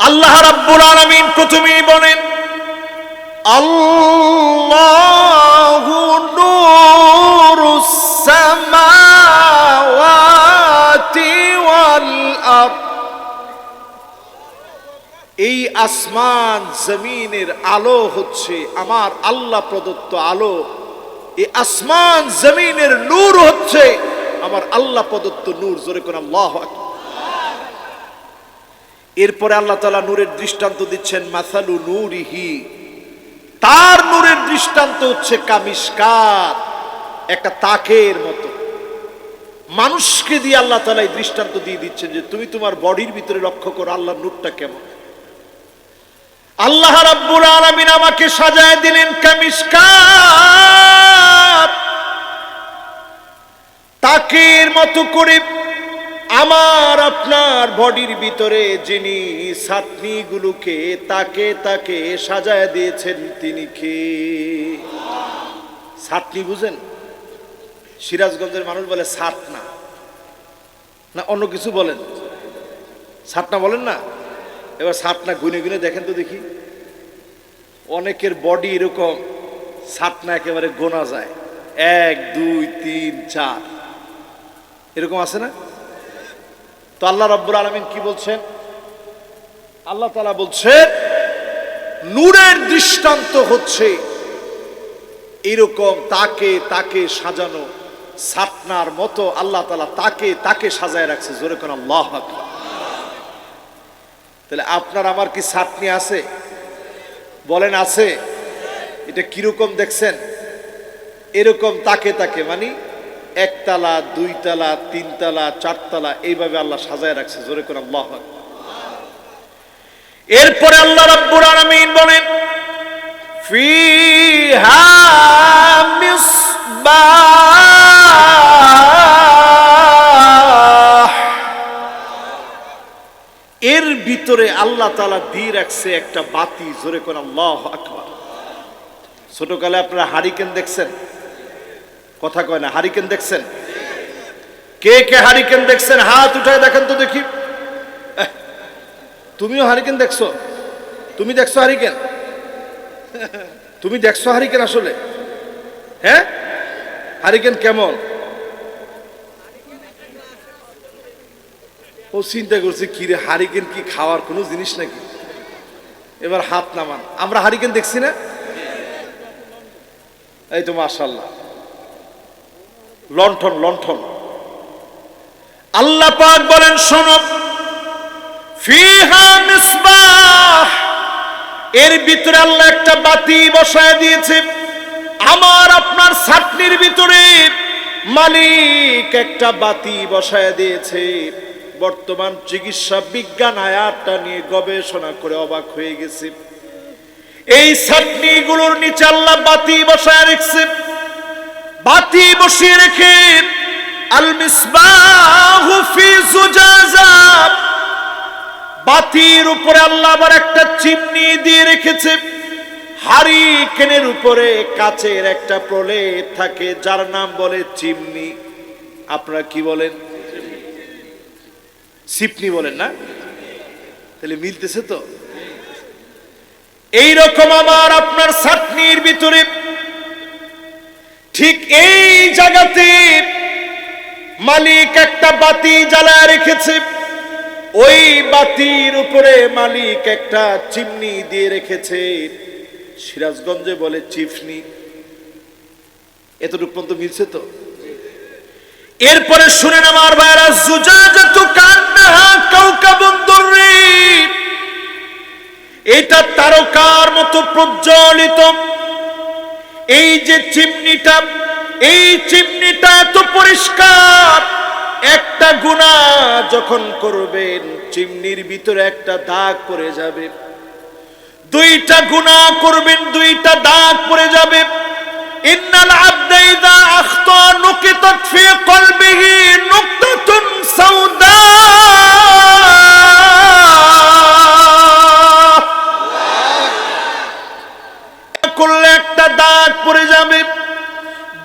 আল্লাহ রাব্বুল আলামিন প্রথমেই বলেন আল্লাহু নূরুস সামাওয়াতি ওয়াল আরদ। এই আসমান জমিনের আলো হচ্ছে আমার আল্লাহ প্রদত্ত আলো। এই আসমান জমিনের নূর হচ্ছে আমার আল্লাহ প্রদত্ত নূর। জোরে কোন আল্লাহু আকবার। এরপরে আল্লাহ তাআলা নূরের দৃষ্টান্ত দিচ্ছেন মাসালু নূরিহি, তার নূরের দৃষ্টান্ত হচ্ছে কামিশকাত, একটা তাকের মতো। মানুষকে দিয়ে আল্লাহ তাআলা এই দৃষ্টান্ত দিয়ে দিচ্ছেন যে তুমি তোমার বডির ভিতরে লক্ষ্য করো আল্লাহর নূরটা কেমন। আল্লাহ রাব্বুল আলামিন আমাকে সাজায় দিলেন কামিশকাত, তাকের মতো করে। আমার আপনার বডির ভিতরে যিনি ছাতনিগুলোকে তাকে তাকে সাজায় দিয়েছেন তিনি কে? ছাতনি বুঝেন? সিরাজগঞ্জের মানুষ বলে ছাতনা, না অন্য কিছু বলেন? ছাতনা বলেন না? এবার ছাতনা গুনে গুনে দেখেন তো দেখি। অনেকের বডি এরকম ছাতনা একেবারে গোনা যায়, 1 2 3 4 এরকম আছে না? তো আল্লাহ রাব্বুল আলামিন কি বলছেন? আল্লাহ তাআলা বলছেন নূরের দৃষ্টান্ত হচ্ছে এরকম তাকে তাকে সাজানো ছাতনার মতো। আল্লাহ তাআলা তাকে তাকে সাজায় রাখছে। জোরে কোন আল্লাহু আকবার। তাহলে আপনার আমার কি ছাতনি আছে? বলেন আছে? এটা কিরকম দেখছেন? এরকম তাকে তাকে মানে 1 তলা 2 তলা 3 তলা 4 তলা এইভাবে আল্লাহ সাজায় রাখছে। জোরে করে আল্লাহু আকবার। এরপরে আল্লাহ রাব্বুল আলামিন বলেন ফিহা মিসবাহ, এর ভিতরে আল্লাহ তাআলা দিয়ে রাখছে একটা বাতি। জোরে করে আল্লাহু আকবার। ছোটকালে আপনারা হারিকেন দেখছেন? কথা কয় না, হারিকেন দেখছেন? কে কে হারিকেন দেখছেন? হাত উঠায় দেখেন তো দেখি। তুমিও হারিকেন দেখছো? তুমি দেখছো হারিকেন? তুমি দেখছো হারিকেন আসলে? হ্যাঁ, হারিকেন কেমন? ও চিন্তা করছে কি রে, হারিকেন কি খাওয়ার কোনো জিনিস নাকি? এবার হাত নামান। আমরা হারিকেন দেখছি না? এই তো মাশাআল্লাহ, লণ্ঠন লণ্ঠন। আল্লাহ পাক বলেন শোনো ফিহা মিসবাহ, এর ভিতরে আল্লাহ একটা বাতি বসায় দিয়েছে। আমার আপনার ছাতনির ভিতরে মালিক একটা বাতি বসায় দিয়েছে। বর্তমান চিকিৎসা বিজ্ঞান আয়াতটা নিয়ে গবেষণা করে অবাক হয়ে গেছে। এই ছাতনিগুলোর নিচে আল্লাহ বাতি বসায় রেখেছে। বাতি বসিয়ে রেখে আল মিসবাহু ফি জুজাজা, বাতির উপরে আল্লাহ আবার একটা চিমনি দিয়ে রেখেছে। হারিকেনের উপরে কাচের একটা প্রলেপ থাকে যার নাম বলে চিমনি। আপনারা কি বলেন? চিপনি বলেন না? তাহলে মিলতেছে তো? এইরকম আমার আপনার ছাতনির ভিতরে ঠিক এই জায়গাতে মালিক একটা বাতি জ্বালায় রেখেছে। ওই বাতির উপরে মালিক একটা চিমনি দিয়ে রেখেছে। সিরাজগঞ্জে বলে চিফনি। এতটুকু পর্যন্ত মিলছে তো? এরপরে শুনেন আমার ভাইরা, জুজাজাতু কান্নাহা কাওকাবুন দুররি, এটা তারকার মতো প্রজ্বলিত। এই যে চিমনিটা, এই চিমনিটা এত পরিষ্কার। একটা গুনাহ যখন করবেন চিমনির ভিতরে একটা দাগ পড়ে যাবে। 2টা গুনাহ করবেন 2টা দাগ পড়ে যাবে। ইন্নাল আবদা ইযা আখতা নুকিতাত ফি কলবিহি নুকতাতুন সাউদা, করলে একটা দাগ পড়ে যাবে।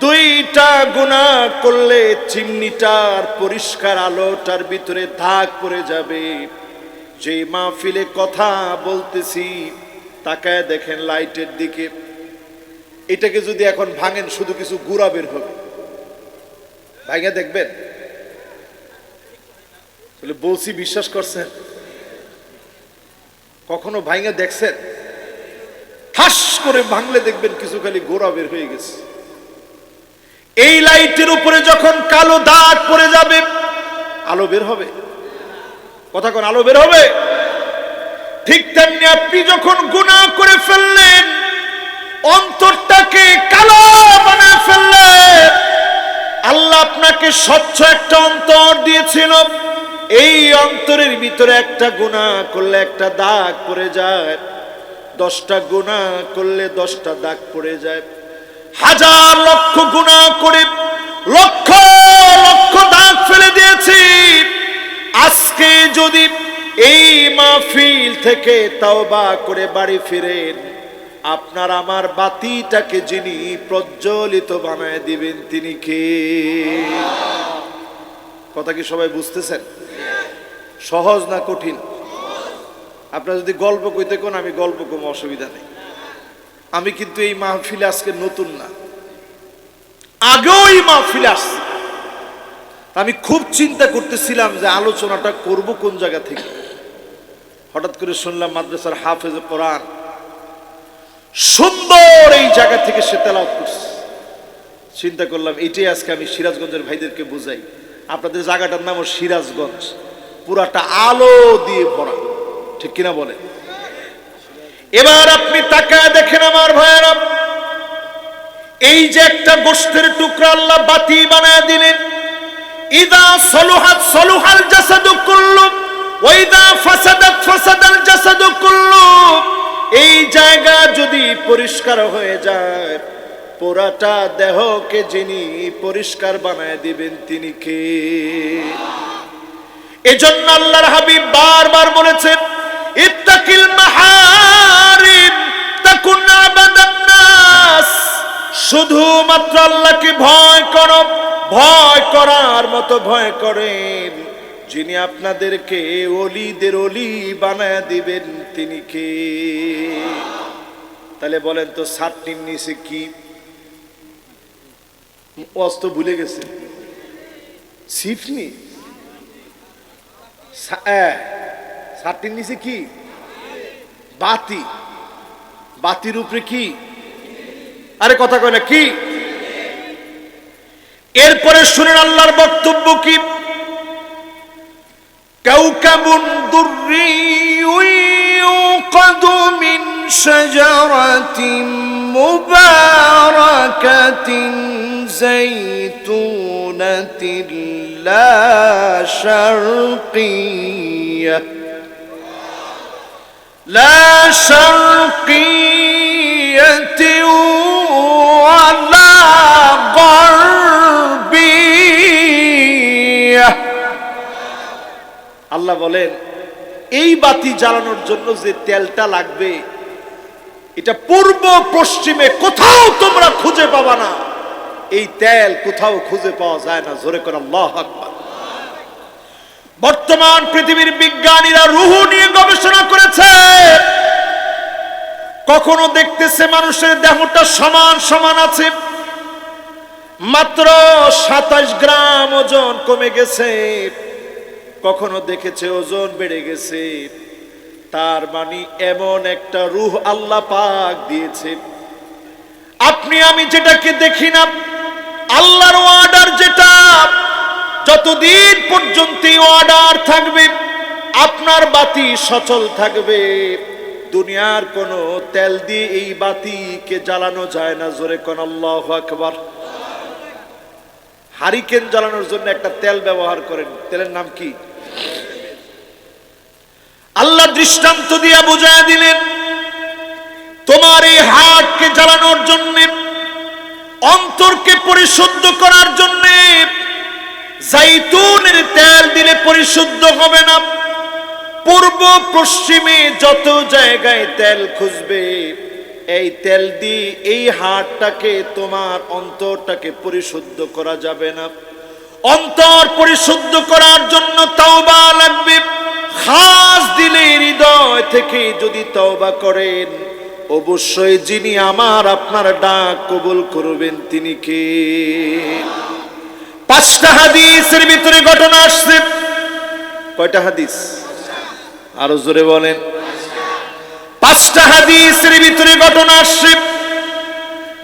2টা গুনাহ করলে চিমনিটার পরিষ্কার আলোটার ভিতরে দাগ পড়ে যাবে। যে মাহফিলে কথা বলতেছি তাকায় দেখেন লাইটের দিকে, এটাকে যদি এখন ভাঙেন শুধু কিছু গুড়া বের হবে, ভাঙে দেখবেন? তাহলে বলছি বিশ্বাস করছেন? কখনো ভাঙে দেখছেন? ঠাস করে ভাঙলে দেখবেন কিছু খালি গোড়া বের হয়ে গেছে। এই লাইটের উপরে যখন কালো দাগ পড়ে যাবে আলো বের হবে? কথা কোন আলো বের হবে? ঠিক তেমনি আপনি যখন গুনাহ করে ফেললেন, অন্তরটাকে কালো বানায় ফেললেন, আল্লাহ আপনাকে স্বচ্ছ একটা অন্তর দিয়েছিল, এই অন্তরের ভিতরে একটা গুনাহ করলে একটা দাগ পড়ে যায়, 10টা গুনাহ করলে 10টা দাগ পড়ে যায়। হাজার লক্ষ গুনাহ করে লক্ষ লক্ষ দাগ ফেলে দিয়েছি। আজকে যদি এই মাহফিল থেকে তাওবা করে বাড়ি ফিরেন, আপনার আমার বাতিটাকে যিনি প্রজ্বলিত বানায় দিবেন তিনি কে? কথা কি সবাই বুঝতেছেন? সহজ না কঠিন? আপনারা যদি গল্প কইতে কোন আমি গল্প কম, অসুবিধা নেই। আমি কিন্তু এই মাহফিলে আজকে নতুন না, আগেও এই মাহফিলে আসছি। আমি খুব চিন্তা করতেছিলাম যে আলোচনাটা করব কোন জায়গা থেকে। হঠাৎ করে শুনলাম মাদ্রাসার হাফেজ কোরআন সুন্দর এই জায়গা থেকে সে তেলাওয়াত করছে। চিন্তা করলাম এটাই আজকে আমি সিরাজগঞ্জের ভাইদেরকে বুঝাই। আপনাদের জায়গাটার নামও সিরাজগঞ্জ, পুরাটা আলো দিয়ে ভরা, ঠিক কিনা বলে? এবার আপনি তাকায় দেখেন আমার ভাইয়েরা, এই যে একটা গোশতের টুকরা আল্লাহ বাতি বানায় দিলেন। ইদা সলুহাত সলুহাল জাসাদু কুল্লু ওয়া ইদা ফাসাদাত ফাসাদাল জাসাদু কুল্লু। এই জায়গা যদি পরিষ্কার হয়ে যায়, পুরাটা দেহকে যিনি পরিষ্কার বানায় দিবেন তিনি কে? এজন্য আল্লাহর হাবিব বারবার বলেছেন, ইত্তাকিল মাহারিম তাকুন আবাদান নাস। শুধুমাত্র আল্লাহকে ভয় করো, ভয় করার মতো ভয় করেন, যিনি আপনাদেরকে ওলিদের ওলি বানায় দিবেন তিনি কে? তাহলে বলেন তো ছাতির নিচে কি? অস্ত ভুলে গেছে, সিফনি। ছাতির নিচে কি? বাতি। বাতির উপরে কি? আরে কথা কয় না কি? এরপরে শুনেন আল্লাহর বক্তব্য কি? কাউকাবুন দুররিয়ুন ইউকাদু মিন শাজারাতিন মুবারাকাতিন যাইতুনাতিন লা শারকিয়্যাহ লা শারকিয়্যাতিন ওয়ালা গারবিয়্যাহ। আল্লাহ বলেন এই বাতি জ্বালানোর জন্য যে তেলটা লাগবে, এটা পূর্ব পশ্চিমে কোথাও তোমরা খুঁজে পাবা না। এই তেল কোথাও খুঁজে পাওয়া যায় না। জোরে করে আল্লাহু আকবার। বর্তমান পৃথিবীর বিজ্ঞানীরা রূহ নিয়ে গবেষণা করেছে। কখনো দেখতেছে মানুষের দেহটা সমান সমান আছে, মাত্র 27 গ্রাম ওজন কমে গেছে। কখনো দেখেছে ওজন বেড়ে গেছে। তার মানে এমন একটা রূহ আল্লাহ পাক দিয়েছে। আপনি আমি যেটাকে দেখি না, আল্লাহর অর্ডার যেটা, যতদিন পর্যন্ত অর্ডার থাকবে আপনার বাতি সচল থাকবে। দুনিয়ার কোনো তেল দিয়ে এই বাতিকে জ্বালানো যায় না। জোরে কোন আল্লাহু আকবার। হারিকেন জ্বালানোর জন্য একটা তেল ব্যবহার করেন, তেলের নাম কি? আল্লাহ দৃষ্টান্ত দিয়ে বুঝায় দিলেন, তোমার এই হাতকে জ্বালানোর জন্য, অন্তরকে পরিশুদ্ধ করার জন্য জাইতুনের তেল দিলে পরিশুদ্ধ হবে না। পূর্ব পশ্চিমে যত জায়গায় তেল খুঁজবে, এই তেল দিয়ে এই হাতটাকে, তোমার অন্তরটাকে পরিশুদ্ধ করা যাবে না। অন্তর পরিশুদ্ধ করার জন্য তাওবা লাগবে, খাস দিলে হৃদয় থেকে যদি তওবা করেন, অবশ্যই যিনি আমার আপনার ডাক কবুল করবেন তিনি কে? 5টা হাদিসের ভিতরে ঘটনা আসছে। কয়টা হাদিস? আরো জোরে বলেন। 5টা হাদিসের ভিতরে ঘটনা আসছে।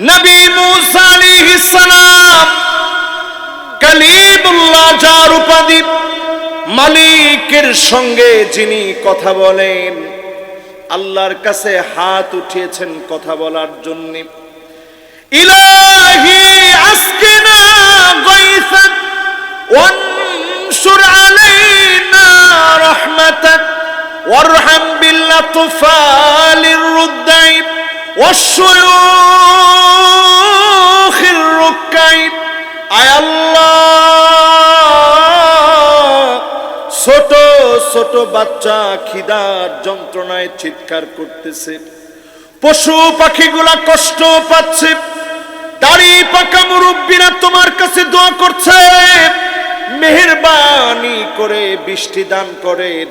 নবী মুসা আলাইহিস সালাম কালিমুল্লাহ যার উপাধি, মালিকের সঙ্গে যিনি কথা বলেন, আল্লাহর কাছে হাত উঠিয়েছেন কথা বলার জন্য। ইলাহি আসকিনা গায়সান ওয়ানশুর আলাইনা রাহমাতাক ওয়ারহাম বিল্লাতফালির রুদ্দাই ওয়াশশুয়ুখির রুকাই। আয় আল্লাহ, ছোট ছোট বাচ্চা খিদার যন্ত্রণায় চিৎকার করতেছে, পশু পাখিগুলা কষ্ট পাচ্ছে, দাড়ি পাকা মুরব্বীরা তোমার কাছে দোয়া করছে, মেহেরবানি করে বৃষ্টি দান করেন।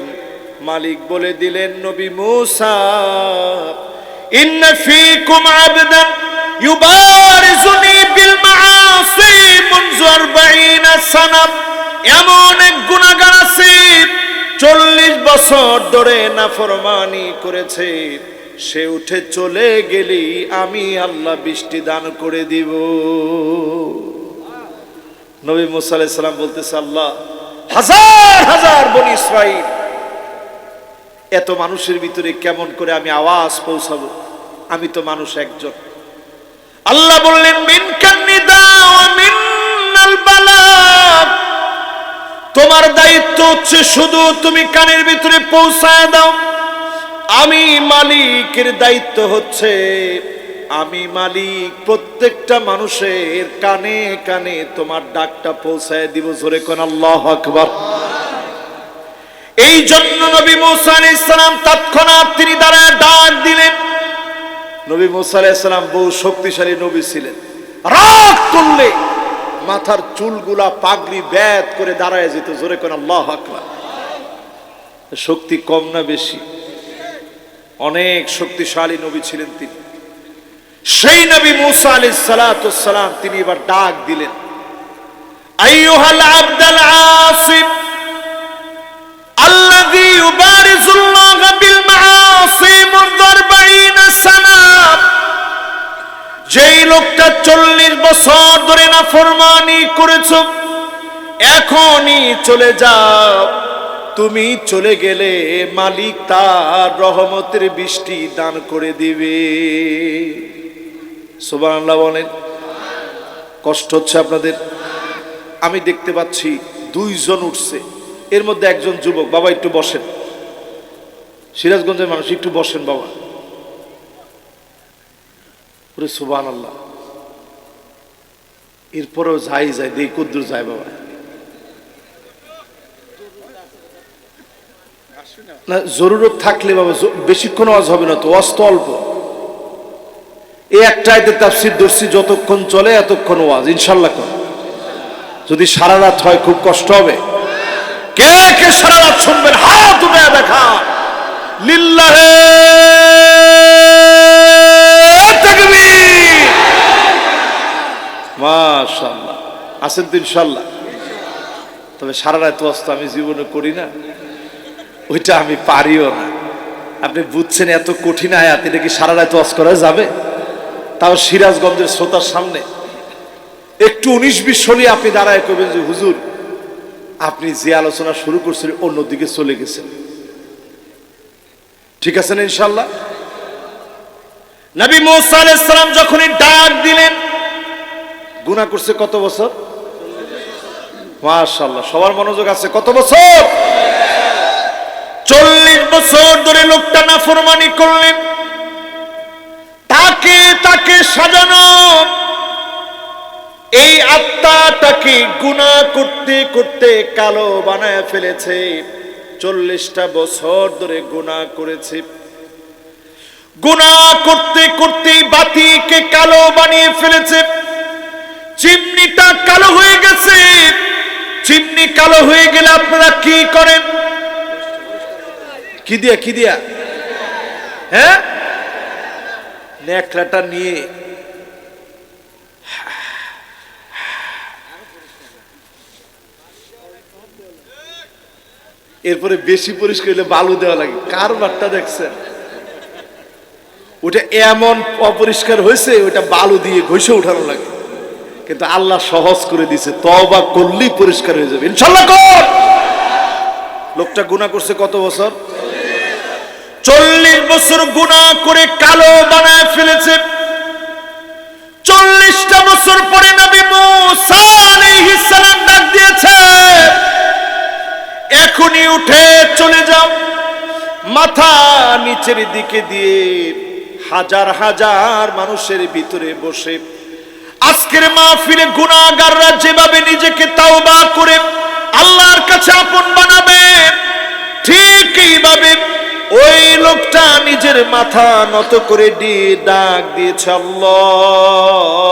মালিক বলে দিলেন, নবী মুসা, ইন্না ফীকুম আবদান ইউবারিজুনি বিল মাআসি মুনযু 40 সানা। এমন এক গুনাহগার আছে 40 বছর ধরে নাফরমানি করেছে, সে উঠে চলে গেলেই আমি আল্লাহ বৃষ্টি দান করে দিব। নবী মুসা আলাইহিস সালাম বলতেছে, আল্লাহ, হাজার হাজার বনি ইসরাইল, এত মানুষের ভিতরে কেমন করে আমি আওয়াজ পৌঁছাবো? আমি তো মানুষ একজন। আল্লাহ বললেন, মিনকান নিদা ওয়া মিনাল বালাগ, তোমার দায়িত্ব হচ্ছে শুধু তুমি কানের ভিতরে পৌঁছায় দাও। আমি মালিকের দায়িত্ব হচ্ছে, আমি মালিক প্রত্যেকটা মানুষের কানে কানে তোমার ডাকটা পৌঁছায় দিব। জোরে কোন আল্লাহু আকবার। এই জন্য নবী মুসা আলাইহিস সালাম তৎক্ষণাৎ তিনি দাঁড়ায় ডাক দিলেন। নবী মুসা আলাইহিস সালাম বহু শক্তিশালী নবী ছিলেন। রাগ করলে মাথার চুলগুলা পাগড়ি ব্যাত করে দাঁড়ায় যেত। জোরে কোন আল্লাহু আকবার। শক্তি কম না বেশি? অনেক শক্তিশালী নবী ছিলেন তিনি। সেই নবী মুসা আলাইহিস সালাতু সালাম তিনি এবার ডাক দিলেন, আইয়ুহাল আবদুল আসিম আল্লাযী ইউবারিজুল্লাহ বিল মাআসি মুনযু 40 সানা। যেই লোকটা 40 বছর ধরে নাফরমানি করেছো, এখনই চলে যাও। তুমি চলে গেলে মালিক তার রহমতের বৃষ্টি দান করে দিবে। সুবহানাল্লাহ বলেন। কষ্ট হচ্ছে আপনাদের? আমি দেখতে পাচ্ছি 2 জন উঠছে, এর মধ্যে একজন যুবক। বাবা একটু বসেন, সিরাজগঞ্জের মানুষ, একটু বসেন বাবা। ওরে সুবহানাল্লাহ। এরপরেও যাই দেই কদ্দুর যায় বাবা। না, জরুরত থাকলে বাবা, বেশিক্ষণ ওয়াজ হবে না তো, ওয়াজ তো অল্প। এই একটা আয়াতের তাফসীর ধরছি, যতক্ষণ চলে এতক্ষণ ওয়াজ ইনশাআল্লাহ কর। যদি সারা রাত হয় খুব কষ্ট হবে। কে কে সারা রাত শুনবেন হাত উঠায় দেখা। লিল্লাহে তাকবীর। মাশাআল্লাহ। আছেন তো ইনশাআল্লাহ? তবে সারা রাত ওয়াজ তো আমি জীবনে করি না, ওইটা আমি পারিও না। আপনি বুঝছেন এত কঠিন আয়াত, এটা কি সারা রাত ওয়াজ করা যাবে? তাও সিরাজগঞ্জের শ্রোতার সামনে একটু 19-20 হলে আপনি দাঁড়ায় কইবেন যে হুজুর, আপনি যে আলোচনা শুরু করছেন অন্যদিকে চলে গেছেন। ঠিক আছে না ইনশাআল্লাহ? নবী মুসা আলাইহিস সালাম যখনই ডাক দিলেন, গুনাহ করছে কত বছর? মাশাআল্লাহ, সবার মনোযোগ আছে। কত বছর? 40 বছর ধরে লোকটা নাফরমানি করলেন। তাকে তাকে সাজানো এই আত্মাটাকে গুনাহ করতে করতে কালো বানায় ফেলেছে। 40টা বছর ধরে গুনাহ করেছে। গুনাহ করতে করতে বাতিকে কালো বানিয়ে ফেলেছে। চিমনিটা কালো হয়ে গেছে। চিমনি কালো হয়ে গেলে আপনারা কি করেন? কি দিয়া হ্যাঁ, ন্যাকড়াটা নিয়ে এরপরে বেশি পরিষ্কার হলে বালু দেওয়া লাগে। কারবারটা দেখছেন? ওটা এমন অপরিষ্কার হয়েছে, ওটা বালু দিয়ে ঘষে উঠানো লাগে। কিন্তু আল্লাহ সহজ করে দিছে, তওবা করলেই পরিষ্কার হয়ে যাবে ইনশাআল্লাহ। কর লোকটা গুনাহ করছে কত বছর? 40 বছর গুনাহ করে কালো বানায় ফেলেছে। 40টা বছর পরে নবী মুসা আলাইহিস সালাম ডাক দিয়েছে, এখনই উঠে চলে যাও। মাথা নিচের দিকে দিয়ে হাজার হাজার মানুষের ভিতরে বসে আজকের মাহফিলে গুনাহগাররা যেভাবে নিজেকে তাওবা করে আল্লাহর কাছে আপন বানাবে, ঠিক এইভাবে ওই লোকটা নিজের মাথা নত করে দিয়ে ডাক দিয়েছে, আল্লাহ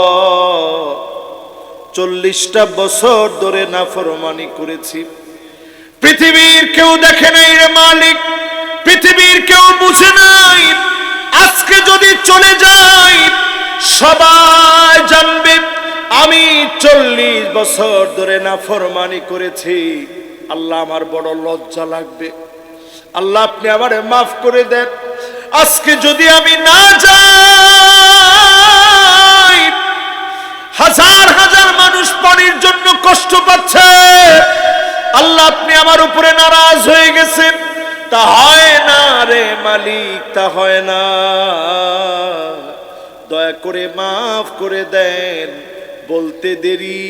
40টা বছর ধরে নাফরমানি করেছি, পৃথিবীর কেউ দেখে নাই রে মালিক, পৃথিবীর কেউ বুঝে নাই। আজকে যদি চলে যাই সবাই জানবে আমি 40 বছর ধরে নাফরমানি করেছি। আল্লাহ আমার বড় লজ্জা লাগবে, আল্লাহ আপনি আমারে মাফ করে দেন। আজকে যদি আমি না যাই, হাজার হাজার মানুষ পানির জন্য কষ্ট পাচ্ছে, আল্লাহ আপনি আমার উপরে নারাজ হয়ে গেছেন। তা হয় না রে মালিক, তা হয় না, দয়া করে মাফ করে দেন। বলতে দেরি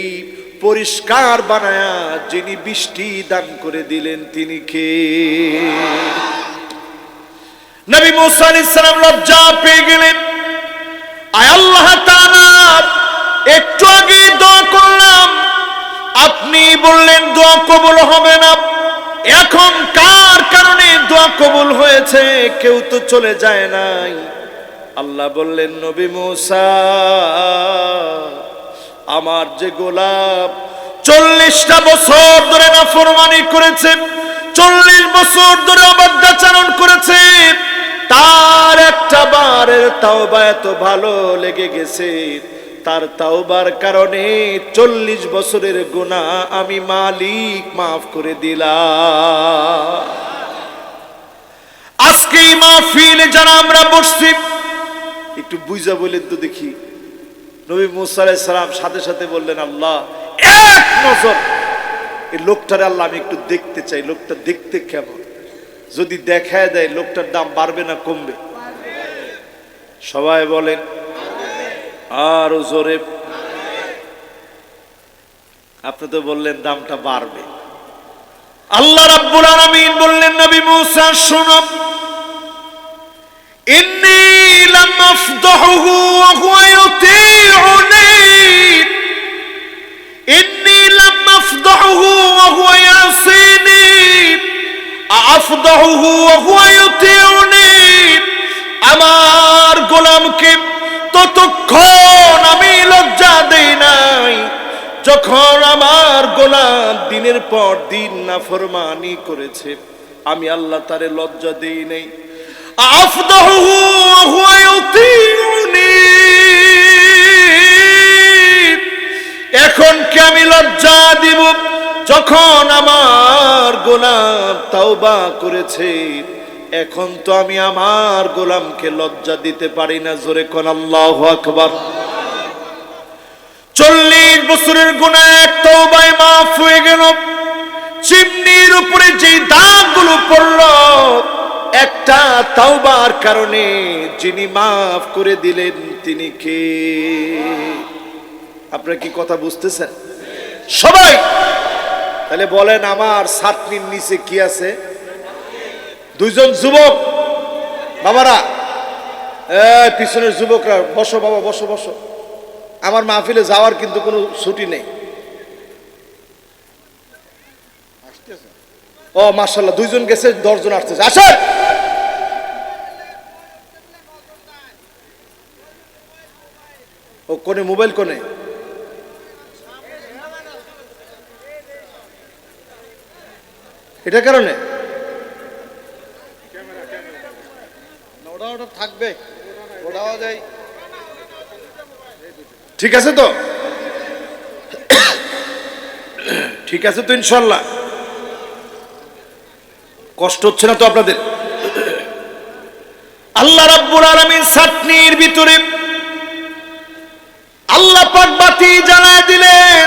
পরিষ্কার বানায়া যিনি বৃষ্টি দান করে দিলেন তিনি কে? নবী মুসা আলাইহিস সালাম লজ্জা পেয়ে গেলেন। আয় আল্লাহ তাআলা, একটু আগে দোয়া করলাম, আপনি বললেন দোয়া কবুল হবে না। এখন কার কারণে দোয়া কবুল হয়েছে? কেউ তো চলে যায় নাই। আল্লাহ বললেন, নবী মুসা, আমার যে গোলাম 40টা বছর ধরে নাফরমানি করেছে, 40 বছর ধরে অবাধ্যাচরণ করেছে, তার একটা বারের তাওবা এত ভালো লেগে গেছে, তার তাওবার কারণে 40 বছরের গুনাহ আমি মালিক মাফ করে দিলাম। আজকে এই মাহফিলে যারা আমরা বসছি, একটু বুঝা বলেন তো দেখি। নবী মুসা আলাইহিস সালাম সাথে সাথে বললেন, আল্লাহ এক নজর এই লোকটারে আল্লাহ আমি একটু দেখতে চাই, লোকটা দেখতে কেমন। যদি দেখায় দেয় লোকটার দাম বাড়বে না কমবে? সবাই বলেন আরো জোরে। আপনি তো বললেন দামটা বাড়বে। আল্লাহ রাব্বুল আলামিন বললেন, নবী মুসা শুনো, ইন্নী লাম আফদাহু ওয়া হুয়া ইউতিউনি, ইন্নী লাম আফদাহু ওয়া হুয়া ইয়াসিনি, আফদাহু ওয়া হুয়া ইউতিউনি। আমার গোলামকে ততক্ষণ আমি লজ্জা দেই নাই যখন আমার গোলাম দিনের পর দিন নাফরমানি করেছে, আমি আল্লাহ তারে লজ্জা দেই নাই। আফদাহু ওয়া হুয়া ইউতিউনি, এখন কি আমি লজ্জা দিব যখন আমার গোলাম তাওবা করেছে? এখন তো আমি আমার গোলামকে লজ্জা দিতে পারি না। জোরে কোন আল্লাহু আকবার। 40 বছরের গুনাহ এক তওবায় মাফ হয়ে গেল। চিমনির উপরে যে দাগগুলো পড়ল, একটা তাওবার কারণে যিনি মাফ করে দিলেন তিনি কে? আপনারা কি কথা বুঝতেছেন সবাই? তাহলে বলেন, আমার ছাতনির নিচে কি আছে? দুইজন যুবক বাবারা, পিছনের যুবকরা বসো বাবা, বসো বসো। আমার মাহফিলে যাওয়ার কিন্তু কোনো ছুটি নেই। ও মাশাআল্লাহ, 2 জন গেছে, 10 জন আসতেছে। আসেন। ও কোনে মোবাইল কোনে? এটা কারণে ওটা থাকবে, ওটাও যায়। ঠিক আছে তো? ঠিক আছে তো ইনশাল্লাহ? কষ্ট হচ্ছে না তো আপনাদের? আল্লাহ রাব্বুল আলামিন চাটনির ভিতরে আল্লাহ পাক বাতি জ্বালায় দিলেন,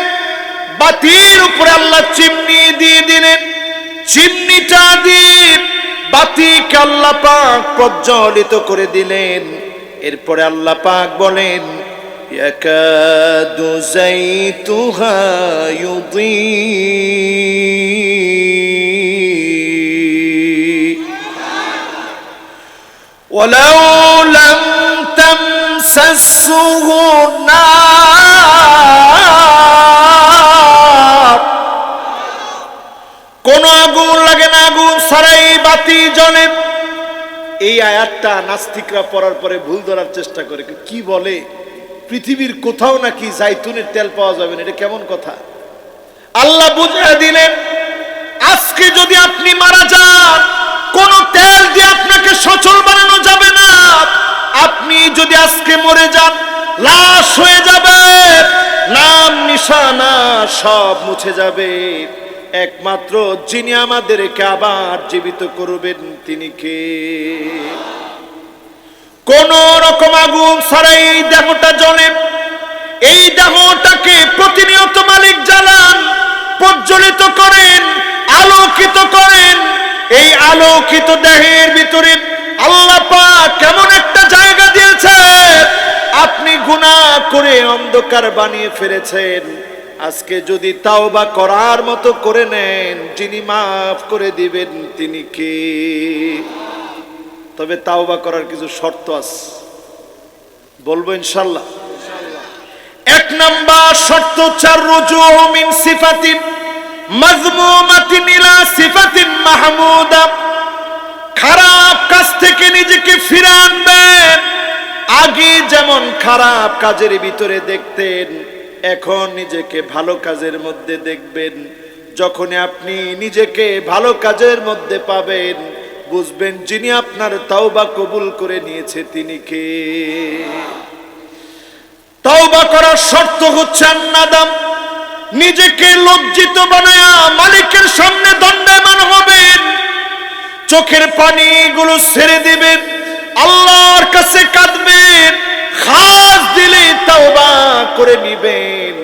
বাতির উপরে আল্লাহ চিমনি দিয়ে দিলেন, চিমনিটা দিয়ে বাতিকে আল্লাহ পাক প্রজ্বলিত করে দিলেন। এরপরে আল্লাহ পাক বলেন ইয়াকাদু যাইতুহা ইউদি ওয়ালাউ লাম তামসাসহু নার, কোন আগুন লাগে না, আগুন ছাড়াই বাতি জ্বলে। এই আয়াতটা নাস্তিকরা পড়ার পরে ভুল ধরার চেষ্টা করে, কি বলে পৃথিবীর কোথাও নাকি জাইতুনের তেল পাওয়া যাবে না, এটা কেমন কথা? আল্লাহ বুঝিয়ে দিলেন আজকে যদি আপনি মারা যান, কোন তেল দিয়ে আপনাকে সচল বানানো যাবে না। আপনি যদি আজকে মরে যান, লাশ হয়ে যাবে, নাম নিশানা সব মুছে যাবে। একমাত্র যিনি আমাদেরকে আবার জীবিত করবেন তিনি কে? কোন রকম আগুন ছাড়াই এই দেহটা জ্বলে। এই দেহটাকে প্রতিনিয়ত মালিক জ্বালান, প্রজ্বলিত করেন, আলোকিত করেন। এই আলোকিত দেহের ভিতরে আল্লাহ পাক কেমন একটা জায়গা দিয়েছে, আপনি গুনাহ করে অন্ধকার বানিয়ে ফেলেছেন। আজকে যদি তাওবা করার মতো করে নেন, যিনি মাফ করে দিবেন তিনি কে? তবে তাওবা করার কিছু শর্ত আছে, বলবো ইনশাআল্লাহ। এক নাম্বার শর্ত হচ্ছে রুজু মিন সিফাতিন মাজমুমাতিন ইলা সিফাতিন মাহমুদা। খারাপ কাজ থেকে নিজেকে ফিরে আনবেন। আগে যেমন খারাপ কাজের ভিতরে দেখতেন, এখন নিজেকে ভালো কাজের মধ্যে দেখবেন। যখন আপনি নিজেকে ভালো কাজের মধ্যে পাবেন, বুঝবেন যিনি আপনার তাওবা কবুল করে নিয়েছে তিনি কে। তাওবা করার শর্ত হচ্ছে নাদাম, নিজেকে লজ্জিত বানায়া মালিকের সামনে দণ্ডায়মান হবেন। চোখের পানিগুলো ছেড়ে দিবেন, আল্লাহর কাছে কাঁদবেন, খাস দিলে তাওবা করে নিবেন।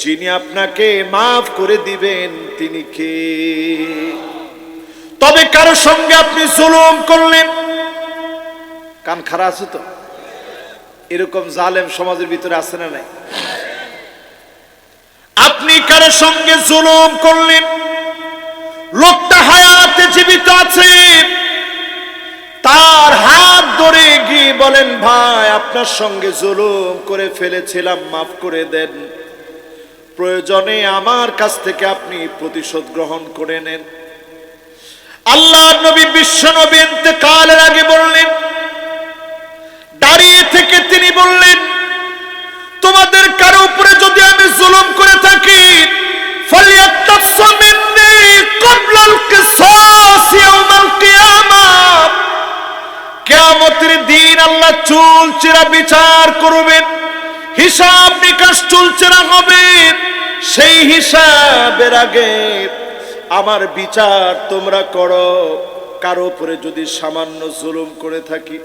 যিনি আপনাকে মাফ করে দিবেন তিনি কে? তবে কারো সঙ্গে আপনি জুলুম করলেন, কান খারাপ আছে তো? এরকম জালেম সমাজের ভিতরে আছে না নাই? আপনি কারো সঙ্গে জুলুম করলেন, লোকটা হায়াতে জীবিত আছে, তার হাত ধরে গিয়ে বলেন ভাই আপনার সঙ্গে জুলুম করে ফেলেছিলাম, মাফ করে দেন। প্রয়োজনে আমার কাছ থেকে আপনি প্রতিশোধ গ্রহণ করে নেন। আল্লাহর নবী বিশ্ব নবী ইন্তেকালের আগে বললেন, দাঁড়িয়ে থেকে তিনি বললেন তোমাদের কারো উপরে যদি আমি জুলুম করে থাকি, ফালিয়াতাসাম মিন্নি ক্বাবলাল কিসাস ইয়াউমাল কিয়ামাহ। কিয়ামতের দিন আল্লাহ চুলচেরা বিচার করবেন, হিসাব নিকাশ চুলচেরা হবে। সেই হিসাবের আগে আমার বিচার তোমরা করো। কারো উপরে যদি সামান্য জুলুম করে থাকি।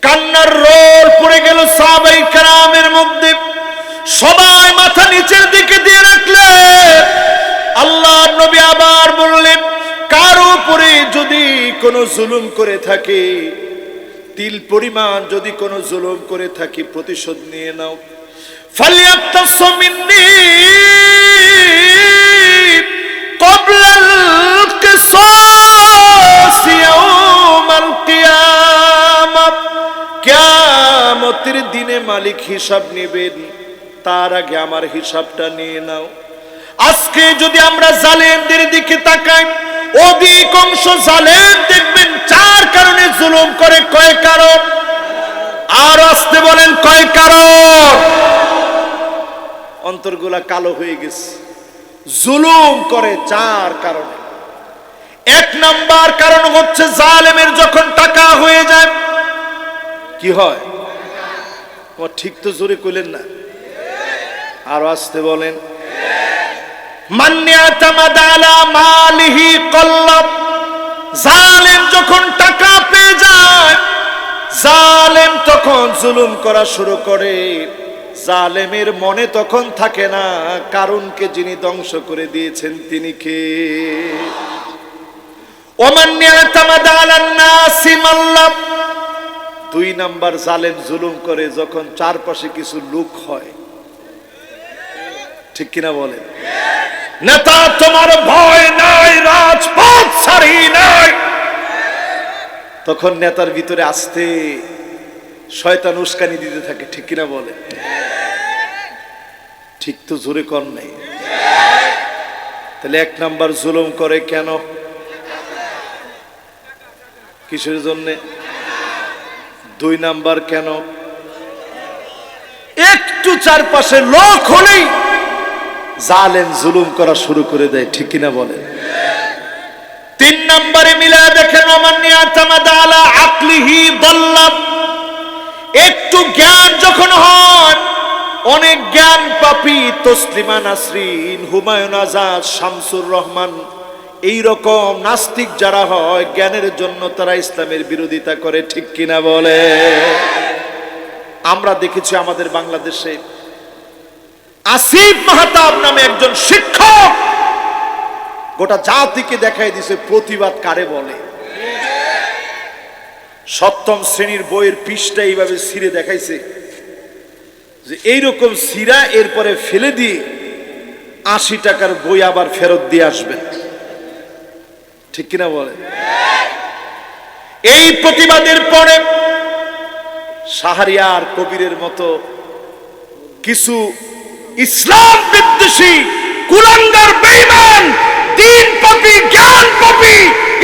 কান্নার রোল পড়ে গেল সাহাবায়ে কেরামের মধ্যে, সবাই মাথা নিচের দিকে দিয়ে রাখলেন। আল্লাহর নবী আবার বললেন, কারো উপরে যদি কোনো জুলুম করে থাকে, তিল পরিমাণ যদি কোনো জুলুম করে থাকি, প্রতিশোধ নিয়ে নাও। ফালিয়াতাসাম মিন্নি ক্বাবলাল কিসাস ইয়াউমাল কিয়ামাহ। কিয়ামতের দিনে মালিক হিসাব নেবেন, তার আগে আমার হিসাবটা নিয়ে নাও। আজকে যদি আমরা জালেমদের দিকে তাকাই, অধিকাংশ জালেম দেখবেন চার কারণে জুলুম করে। কয় কারণ? আর আসতে বলেন কয় কারণ? অন্তরগুলা কালো হয়ে গেছে। জুলুম করে চার কারণে। এক নাম্বার কারণ হচ্ছে জালেমের যখন টাকা হয়ে যায়, কি হয়? ও ঠিক তো জোরে কইলেন না, আর আসতে বলেন। মান ইয়াতামাদা আলা মালিহি কল্লাব, জালেম যখন টাকা পেয়ে যায়, জালেম তখন জুলুম করা শুরু করে। জালেমের মনে তখন থাকে না কারণকে যিনি ধ্বংস করে দিয়েছেন তিনি কে। ওমান ইয়াতামাদা আলান নাসি মাল্লাব, দুই নাম্বার জালেম জুলুম করে যখন চারপাশে কিছু লোক হয়। ঠিক কিনা বলেন? নেতা তোমার ভয় নাই, রাজপথ ছাড়ি নাই, তখন নেতার ভিতরে আসতে শয়তান উস্কানি দিতে থাকে। ঠিক কিনা বলে? ঠিক তো জোরে কর নাই। তাহলে এক নাম্বার জুলুম করে কেন? কিসের জন্যে? দুই নাম্বার কেন? একটু চারপাশে লোক হলেই জালেম জুলুম করা শুরু করে দেয়। ঠিক কিনা বলে? তিন নম্বরে মিলা দেখেন, ওমান ইয়াতামাদা আলা আকলিহি দাল্লাব, একটু জ্ঞান যখন হয়, অনেক জ্ঞান পাপী তসলিমা নাসরিন, হুমায়ুন আজাদ, শামসুর রহমান, এই রকম নাস্তিক যারা হয়, জ্ঞানের জন্য তারা ইসলামের বিরোধিতা করে। ঠিক কিনা বলে? আমরা দেখেছি আমাদের বাংলাদেশে আসিফ মাহতাব নামে একজন শিক্ষক গোটা জাতিকে দেখাই দিয়েছে প্রতিবাদ কারে বলে। সপ্তম শ্রেণীর বইয়ের পৃষ্ঠা এইভাবে ছিঁড়ে দেখাইছে যে এইরকম ছিঁড়া এরপরে ফেলে দিয়ে ৮০ টাকার বই আবার ফেরত দিয়ে আসবেন। ঠিক কিনা বলে? এই প্রতিবাদের পরে শাহরিয়ার কবিরের মতো কিছু ইসলাম বিদ্বেষী কুলাঙ্গার বেঈমান দ্বীন পাপী জ্ঞান পাপী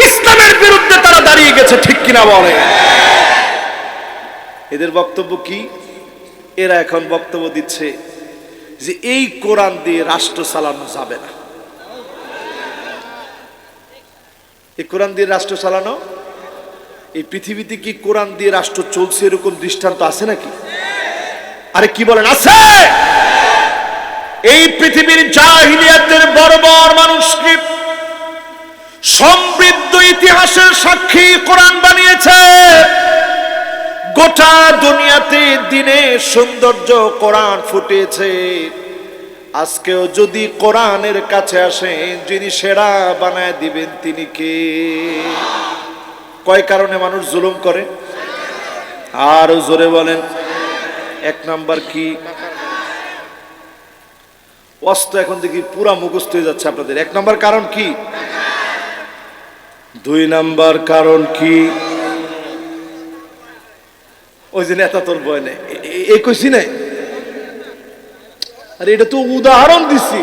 ইসলামের বিরুদ্ধে তারা দাঁড়িয়ে গেছে। ঠিক কিনা বলে? এদের বক্তব্য কি? এরা এখন বক্তব্য দিচ্ছে যে এই কোরআন দিয়ে রাষ্ট্র চালানো যাবে না। এই কোরআন দিয়ে রাষ্ট্র চালানো, এই পৃথিবীতে কি কোরআন দিয়ে রাষ্ট্র চলছে এরকম দৃষ্টান্ত আছে নাকি? আরে কি বলেন? আছে। এই পৃথিবীর জাহিলিয়াতের বড় বড় মানুষকে সমৃদ্ধ ইতিহাসের সাক্ষী কোরআন বানিয়েছে। গোটা দুনিয়াতে দিনে সৌন্দর্য কোরআন ফুটেছে। আজকেও যদি কোরআনের কাছে আসেন, যিনি সেরা বানায় দিবেন তিনি কে? কয় কারণে মানুষ জুলুম করে? আর জোরে বলেন। এক নাম্বার কি? অস্ত্র এখন দেখি পুরা মুখস্থ হয়ে যাচ্ছে আপনাদের। এক নাম্বার কারণ কি? দুই নাম্বার কারণ কি? ওই যে নেতা তোর বয় নেই, এই কইছি নাই? আরে এটা তো উদাহরণ দিছি।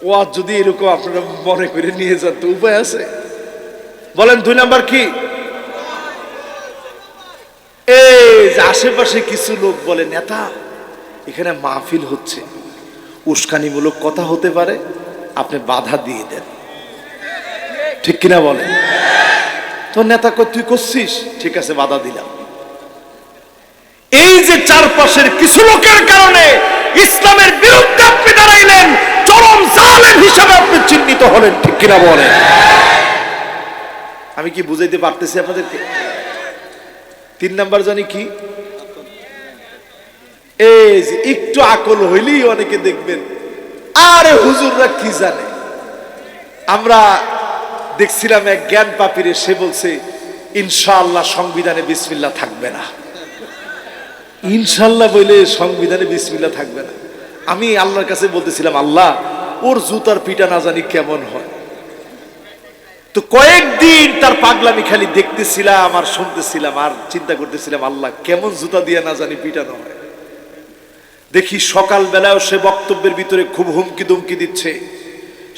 ওয়াজ যদি এরকম আপনারা মনে করে নিয়ে যান তো উপায় আছে? বলেন দুই নাম্বার কি? এই যে আশেপাশে কিছু লোক বলে, নেতা এখানে মাহফিল হচ্ছে, উস্কানিমূলক কথা হতে পারে, আপনি বাধা দিয়ে দেন। ঠিক কিনা বলেন? তো নেতা কই তুই করছিস, ঠিক আছে বাধা দিলাম। এই যে চারপাশের কিছু লোকের কারণে ইসলামের বিরুদ্ধে আপনি দাঁড়াইলেন, চরম জালেম হিসাবে আপনি চিহ্নিত হলেন। ঠিক কিনা বলেন? আমি কি বুঝাইতে পারতেছি আপনাদেরকে? তিন নাম্বার জানি কি? এই যে একটু আকল হইলেই অনেকে দেখবেন আরে হুজুররা কি জানে। আমরা দেখছিলাম এক জ্ঞান পাপীরে, সে বলছে ইনশাআল্লাহ সংবিধানে বিসমিল্লাহ থাকবে না। ইনশাআল্লাহ বলে সংবিধানে বিসমিল্লাহ থাকবে না। আমি আল্লাহর কাছে বলতেছিলাম, আল্লাহ ওর জুতার পিটা না জানি কেমন হয়। তো কয়েকদিন তার পাগলামি খালি দেখতেছিলাম আর শুনতেছিলাম আর চিন্তা করতেছিলাম, আল্লাহ কেমন জুতা দিয়ে না জানি পিটানো হয়। দেখি সকাল বেলাও সে বক্তব্যের ভিতরে খুব হুমকি দুমকি দিচ্ছে।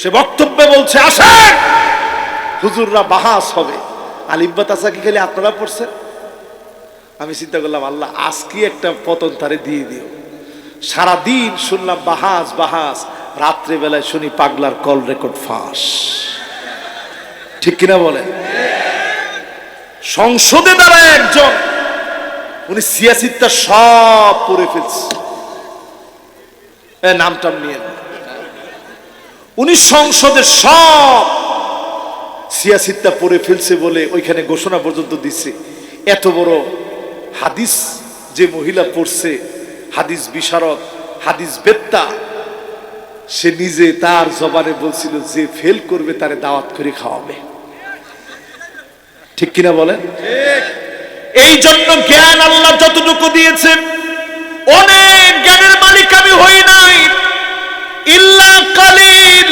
সে বক্তব্যে বলছে আসেন হুজুররা বাহাস হবে। আলিব্বা তাসা কি খালি আপনারা পড়ছেন? আমি চিন্তা করলাম, আল্লাহ আজকে একটা পতন তারে দিয়ে দিও। সারাদিন শুনলাম বাহাস বাহাস, রাত্রে বেলায় শুনি পাগলার কল রেকর্ড ফাঁস। ঠিক কিনা বলেন? সংসদে দাঁড়ায় একজন, উনি সিয়াসিতটা সব পড়ে ফেলছে। নামটা নিয়ে উনি সংসদের সব সিয়াসিতটা পড়ে ফেলছে বলে ওইখানে ঘোষণা পর্যন্ত দিচ্ছে। এত বড় হাদিস যে মহিলা পড়ছে, হাদিস বিশারদ, হাদিস বেত্তা, সে নিজে তার জবানে বলছিল যে ফেল করবে তারে দাওয়াত করে খাওয়াবে। ঠিক কিনা বলেন? এই জন্য জ্ঞান আল্লাহ যতটুকু দিয়েছেন, অনেক জ্ঞানের মালিক আমি হই নাই, ইল্লা কালিল,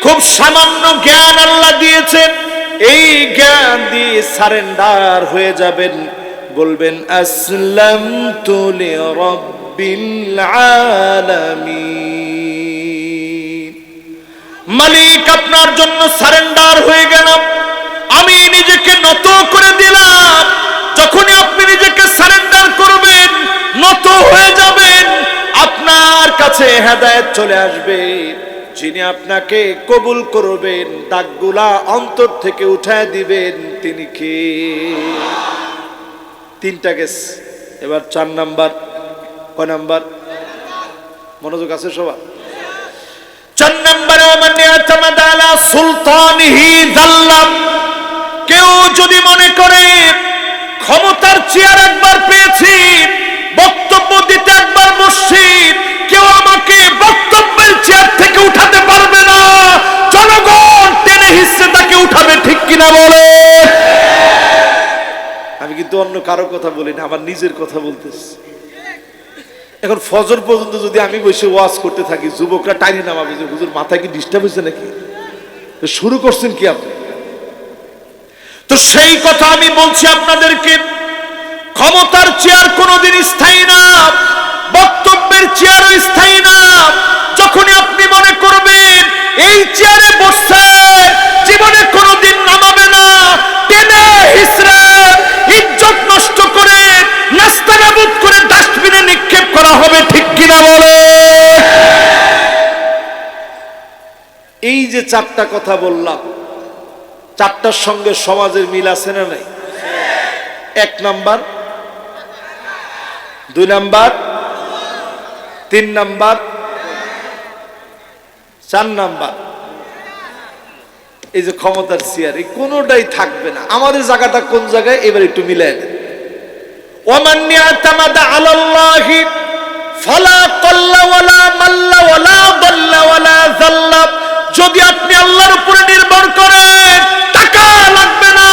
খুব সামান্য জ্ঞান আল্লাহ দিয়েছেন। এই জ্ঞান দিয়ে সারেন্ডার হয়ে যাবেন, বলবেন আসলামতু লিরাব্বিল আলামিন। মালিক আপনার জন্য সারেন্ডার হয়ে গেলাম, আমি নিজেকে নত করে দিলাম। যখনই আপনি নিজেকে সারেন্ডার করবেন, নত হয়ে যাবেন, আপনার কাছে হেদায়েত চলে আসবে। যিনি আপনাকে কবুল করবেন, দাগগুলা অন্তর থেকে উঠায় দিবেন, তিনি কে? তিনটা গেস, এবার 4 নাম্বার। কয় নাম্বার? মনোযোগ আছে সবার? 4 নম্বরে মান ইয়াতামাদা আলা সুলতানিহি যাল্লাম। কেউ যদি মনে করে ক্ষমতার চেয়ার একবার পেয়েছি, বক্তব্য দিতে একবার বসছি, কেউ আমাকে বক্তব্যের চেয়ার থেকে উঠাতে পারবে না, জনগণ টেনে হিসেবে তাকে উঠাবে। ঠিক কিনা বলে? আমি কিন্তু অন্য কারো কথা বলি না, আমার নিজের কথা বলতেছি। এখন ফজর পর্যন্ত যদি আমি বসে ওয়াজ করতে থাকি, যুবকরা টাইনি নামাবে যে হুজুর মাথায় কি ডিস্টার্ব হয়েছে নাকি, শুরু করছেন কি আপনি? তো সেই কথা আমি বলছি আপনাদেরকে, ক্ষমতার চেয়ার কোনোদিন স্থায়ী না, বক্তব্যের চেয়ারও স্থায়ী না। যখনই আপনি মনে করবেন এই চেয়ারে বসছে, জীবনে কোনোদিন নামাবে না, টেনে হিসড়ে ইজ্জত নষ্ট করে নাস্তানাবুদ করে ডাস্টবিনে নিক্ষেপ করা হবে। ঠিক কিনা বলে? এই যে 4টা কথা বললাম, 4টার সঙ্গে সমাজের মিল আছে না নাই? 1 নাম্বার, 2 নাম্বার, 3 নাম্বার, 4 নাম্বার। এই যে ক্ষমতার চেয়ার, এই কোনোটাই থাকবে না। আমাদের জায়গাটা কোন জায়গায় এবার একটু মিলাই দেন। ওমান ইয়াতামাদা আলাল্লাহি ফালা তাল্লা ওয়ালা মাল্লা ওয়ালা দাল্লা ওয়ালা যাল্লা। যদি আপনি আল্লাহর উপরে নির্ভর করেন, টাকা লাগবে না,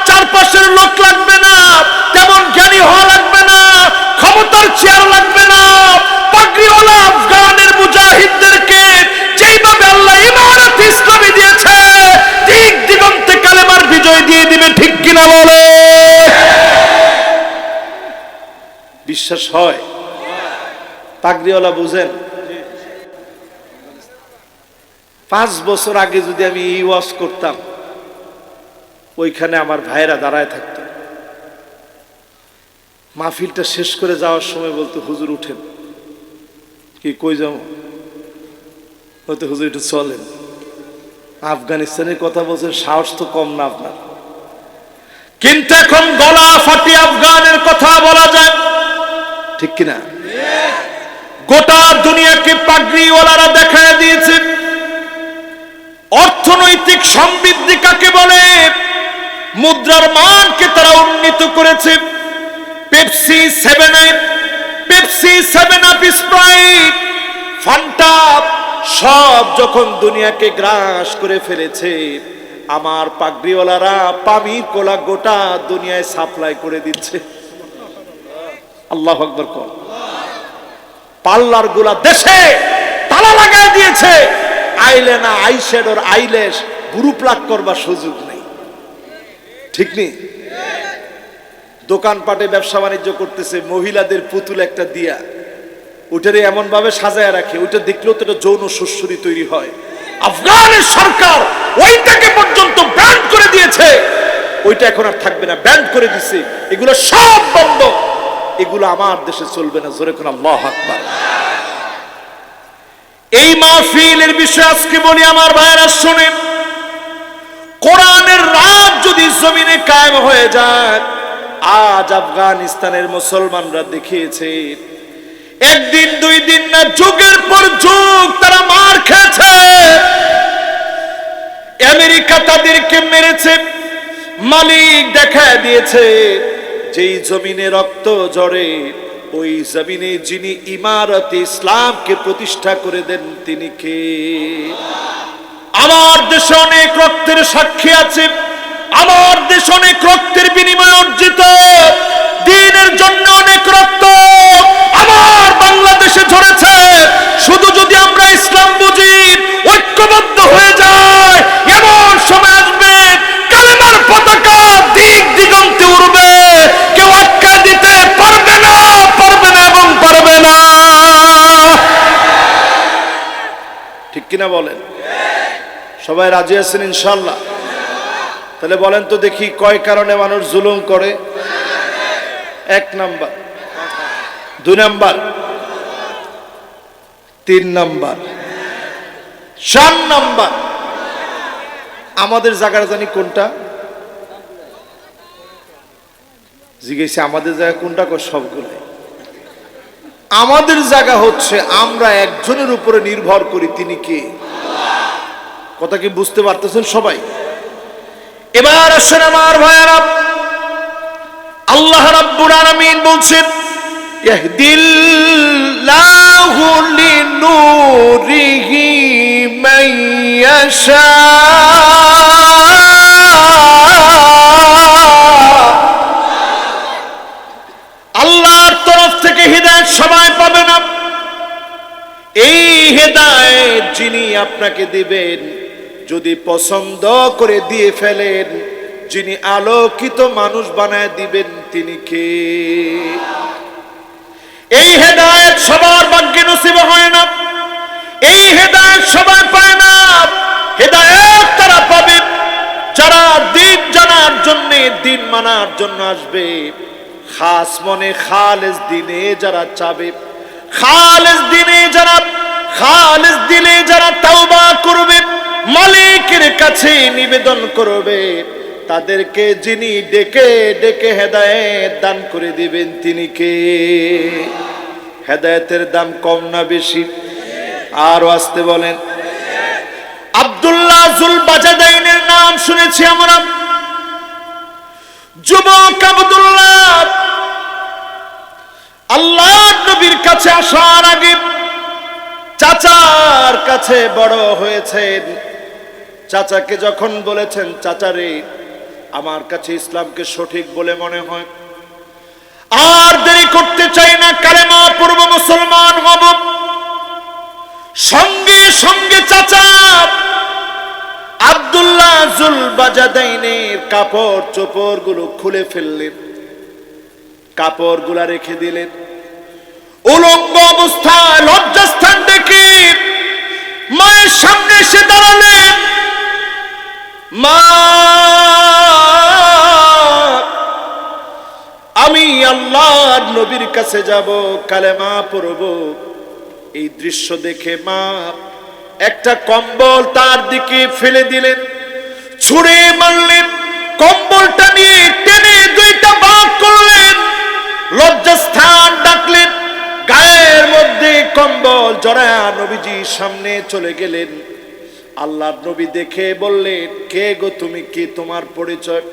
চারপাশের লোক লাগবে না, তেমন জ্ঞানী হওয়া লাগবে না, ক্ষমতার চেয়ার লাগবে না, পাগড়িওয়ালা আফগানের মুজাহিদদেরকে যেইভাবে আল্লাহ ইমারত ইসলামী দিয়েছে, দিক দিগন্তে কালেমার বিজয় দিয়ে দিবে। ঠিক কিনা বলে? বিশ্বাস হয়? পাগড়িওয়ালা বুঝেন? 5 বছর আগে যদি আমি এই ওয়াজ করতাম, ওইখানে আমার ভাইরা দাঁড়ায় থাকতো, মাহফিলটা শেষ করে যাওয়ার সময় বলতো হুজুর উঠেন। কি কই যাবো? বলতো হুজুর একটু চলেন। আফগানিস্তানের কথা বলছেন, সাহস তো কম না আপনার। কিন্তু এখন গলা ফাটিয়ে আফগানের কথা বলা যায়। ঠিক কিনা? গোটা দুনিয়াকে পাগড়িওয়ালারা দেখায় দিয়েছে। অর্থনৈতিক সমৃদ্ধি কাকে বলে, মুদ্রার মানকে তারা উন্নীত করেছে। পেপসি, 7 আপ, স্প্রাইট, ফান্টা সব যখন দুনিয়াকে গ্রাস করে ফেলেছে, আমার পাগড়িওয়ালারা পামির কোলা গোটা দুনিয়ায় সাপ্লাই করে দিচ্ছে। আল্লাহু আকবার কর। পার্লার গুলা দেশে তালা লাগাই দিয়েছে, আইলেনা, আইশ্যাডোর, আইল্যাশ, বুরু প্লাক করবার সুযোগ নেই। ঠিক নেই? দোকানপাটে ব্যবসা বাণিজ্য করতেছে, মহিলাদের পুতুল একটা দিয়া ওইটারে এমন ভাবে সাজায় রাখে, ওইটা দেখলেও তো একটা যৌন সুশ্রী তৈরি হয়। আফগানের সরকার ওইটাকে পর্যন্ত ব্যান করে দিয়েছে। ওইটা এখন আর থাকবে না, ব্যান করে দিছে। এগুলো সব বন্ধ, এগুলো আমার দেশে চলবে না। জোরে কোন আল্লাহু আকবার। এই মাহফিলের বিষয় আজকে বলি আমার ভাইয়েরা শুনেন। কোরআনের রাজ যদি জমিনে কায়েম হয়ে যায়, আজ আফগানিস্তানের মুসলমানরা দেখিয়েছে একদিন দুই দিন না, যুগের পর যুগ তারা মার খেয়েছে। আমেরিকা তাদেরকে মেরেছে, মালিক দেখা দিয়েছে যেই জমিনে রক্ত ঝরে ওই জমিনে যিনি ইমারতে ইসলামকে প্রতিষ্ঠা করে দেন তিনি কে? আমার দেশে অনেক রক্তের সাক্ষী আছে, আমার দেশ অনেক রক্তের বিনিময়ে অর্জিত, দ্বীনের জন্য অনেক রক্ত আমার বাংলাদেশে ঝরেছে। শুধু যদি আমরা ইসলাম বুঝি, ঐক্যবদ্ধ হয়ে যায়, এমন সময় আসবে কালেমার পতাকা দিক দিগন্তে উড়বে, কেউ আটকা দিতে পারবে না, পারবে না এবং পারবে না। ঠিক কিনা বলেন? সবাই রাজি আছেন ইনশাআল্লাহ? তাহলে বলেন তো দেখি, কয় কারণে মানুষ জুলুম করে? 1 নাম্বার, 2 নাম্বার, 3 নাম্বার, 4 নাম্বার। আমাদের জায়গাটা জানি কোনটা? জিজ্ঞেস আমাদের জায়গা কোনটা? সবগুলো। আমাদের জায়গা হচ্ছে আমরা একজনের উপরে নির্ভর করি, তিনি কে? কথা কি বুঝতে পারতেছেন সবাই? এবার আসেন আমার ভাইয়েরা, আল্লাহ রাব্বুল আলামিন বলছেন ইয়াহদিল্লাহু লিনূরিহি মান ইয়াশা। আল্লাহর তরফ থেকে হিদায়াত সবাই পাবে না। এই হিদায়াত যিনি আপনাকে দিবেন, যদি পছন্দ করে দিয়ে ফেলেন, যিনি আলোকিত মানুষ বানায় দিবেন তিনি কে? এই হেদায়েত সবার ভাগ্যে নসিব হয় না, এই হেদায়েত সবাই পায় না। হেদায়েত তারা পাবে যারা দিন জানার জন্য, দিন মানার জন্য আসবে, খাস মনে খালেস দিনে যারা চাবে, খালেস দিনে যারা, খালেস দিলে যারা তাওবা করবে, মালিকের কাছে নিবেদন করবে, তাদেরকে যিনি ডেকে ডেকে হেদায়েত দান করে দিবেন তিনি কে? হেদায়েতের দাম কম না বেশি? আরো আসতে বলেন। আব্দুল্লাহ জুল বাজাদাইনের নাম শুনেছি আমরা। যুবক আব্দুল্লাহ আল্লাহর নবীর কাছে আসার আগে চাচার কাছে বড় হয়েছেন। চাচাকে যখন বলেছেন, চাচারে আমার কাছে ইসলামকে সঠিক বলে মনে হয়, আর দেরি করতে চাই না, কালেমা পড়ব, মুসলমান হব। সঙ্গে সঙ্গে চাচা আব্দুল্লাহ জুল বাজাদাইনের কাপড় চোপড় গুলো খুলে ফেললেন, কাপড় গুলা রেখে দিলেন, উলঙ্গ অবস্থায় লজ্জাস্থান দেখে মায়ের সামনে এসে দাঁড়ালেন। মা, আমি আল্লাহর নবীর কাছে যাব, কালেমা পড়ব। এই দৃশ্য দেখে মা একটা কম্বল তার দিকে ফেলে দিলেন, ছুঁড়ে মারলেন, কম্বলটা নিয়ে টেনে 2টা ভাগ করলেন, লজ্জাস্থান ডাকলেন, গায়ের মধ্যে কম্বল জড়ায়া নবীজির সামনে চলে গেলেন। আল্লাহর নবী দেখে বললেন, কে গো তুমি, কি তোমার পরিচয়?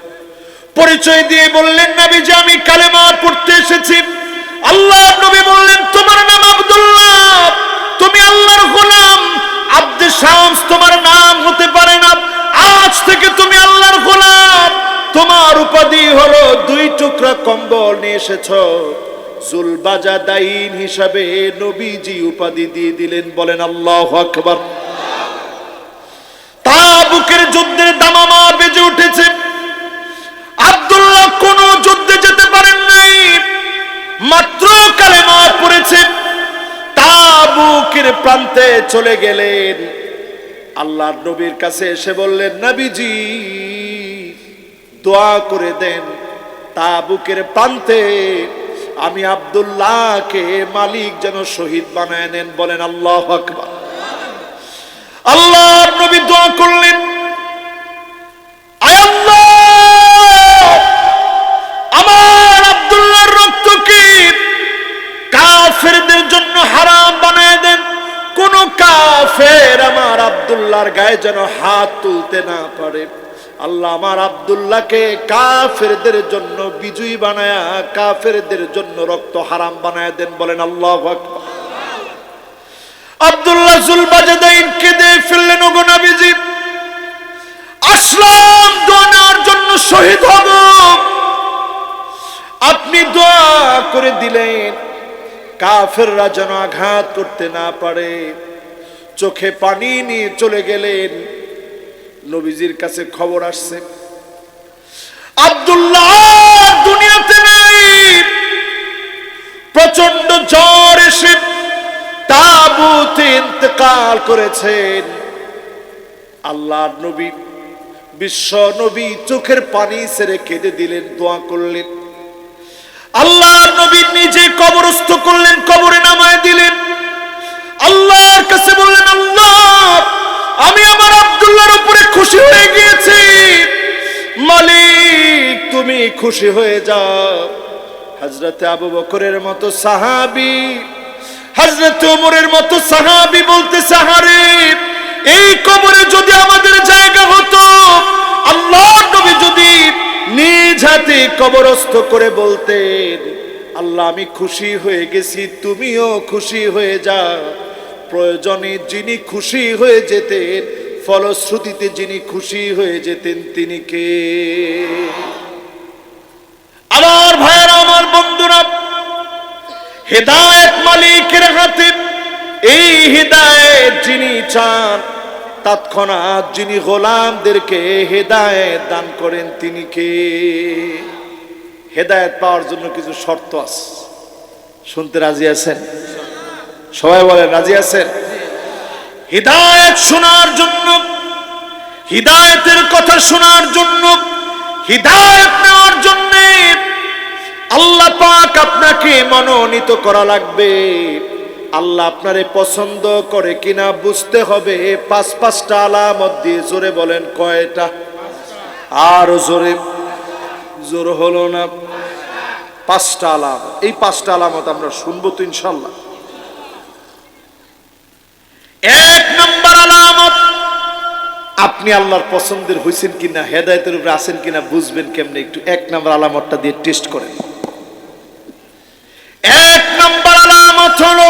পরিচয় দিয়ে বললেন, নবীজি আমি কালেমা পড়তে এসেছি। আল্লাহর নবী বললেন, তোমার নাম আব্দুল্লাহ, তুমি আল্লাহর গোলাম। আব্দে শামস তোমার নাম হতে পারে না, আজ থেকে তুমি আল্লাহর গোলাম। তোমার উপাধি হলো 2 টুকরা কম্বল নিয়ে এসেছো। জুলবাজাদাইন হিসাবে নবীজি উপাধি দিয়ে দিলেন। বলেন আল্লাহু আকবার। তাবুকের যুদ্ধের দামামা বেজে উঠেছে। আব্দুল্লাহ কোন যুদ্ধে যেতে পারেন নাই, মাত্র কালেমা পড়েছেন। তাবুকের প্রান্তে চলে গেলেন, আল্লাহর নবীর কাছে এসে বললেন, নবীজি দোয়া করে দেন, তাবুকের প্রান্তে আমি আব্দুল্লাহকে মালিক যেন শহীদ বানায় নেন। বলেন আল্লাহু আকবার। আল্লাহর নবী দোয়া করলেন, আব্দুল্লাহর গায়ে যেন হাত তুলতে না পারে। আল্লাহ আমার আব্দুল্লাহকে কাফেরদের জন্য বিজয়ী বানায়া, কাফেরদের জন্য রক্ত হারাম বানায়া দেন। বলেন আল্লাহু আকবার। আব্দুল্লাহ জুলবাজদাইন কেঁদে ফেললেন, ওগো নবীজি আসলাম দোয়ার জন্য শহীদ হব, আপনি দোয়া করে দিলেন কাফেররা যেন আঘাত করতে না পারে। চোখে পানি নিয়ে চলে গেলেন। নবীজির কাছে খবর আসছে আব্দুল্লাহ দুনিয়াতে নেই। প্রচন্ড জ্বর এসে তাবুতে ইন্তেকাল করেছেন। আল্লাহর নবী, বিশ্ব নবী চোখের পানি ছেড়ে কেঁদে দিলেন, দোয়া করলেন। আল্লাহর নবী নিজে কবরস্থ করলেন, কবরে নামায় দিলেন। আল্লাহর কাছে বললেন, আল্লাহ আমি আমার আব্দুল্লাহর উপরে খুশি হয়ে গিয়েছি, মালিক তুমি খুশি হয়ে যাও। হযরতে আবু বকরের মতো সাহাবী, হযরতে ওমরের মতো সাহাবী বলতেছে, আরে এই কবরে যদি আমাদের জায়গা হতো, আল্লাহর নবী যদি নিজ হাতে কবরস্থ করে বলতেন, আল্লাহ আমি খুশি হয়ে গেছি, তুমিও খুশি হয়ে যাও। প্রয়োজনে যিনি খুশি হয়ে যেতেন, ফলশ্রুতিতে যিনি খুশি হয়ে যেতেন তিনি কে? আমার ভাইয়েরা, আমার বন্ধুরা, হেদায়েত মালিকের হাতে। এই হেদায়েত যিনি চান, তৎক্ষণাৎ যিনি গোলামদেরকে হেদায়েত দান করেন তিনি কে? হেদায়েত পাওয়ার জন্য কিছু শর্ত আছে, শুনতে রাজি আছেন? সবাই বলেন রাজি আছেন? হিদায়াত শোনার জন্য, হিদায়াতের কথা শোনার জন্য, হিদায়াত নেওয়ার জন্য আল্লাহ পাক আপনাকে মনোনীত করা লাগবে। আল্লাহ আপনারে পছন্দ করে কিনা বুঝতে হবে। পাঁচটা আলামত দিয়ে, জোরে বলেন কয়টা? আরো জোরে, জোর হলো না। পাঁচটা আলামত। এই পাঁচটা আলামত আমরা শুনবো তো ইনশাআল্লাহ। এক নম্বর আলামত, আপনি আল্লাহর পছন্দের হইছেন কিনা, হেদায়েতের উপরে আছেন কিনা বুঝবেন কেমনে? একটু এক নম্বর আলামতটা দিয়ে টেস্ট করেন। এক নম্বর আলামত হলো,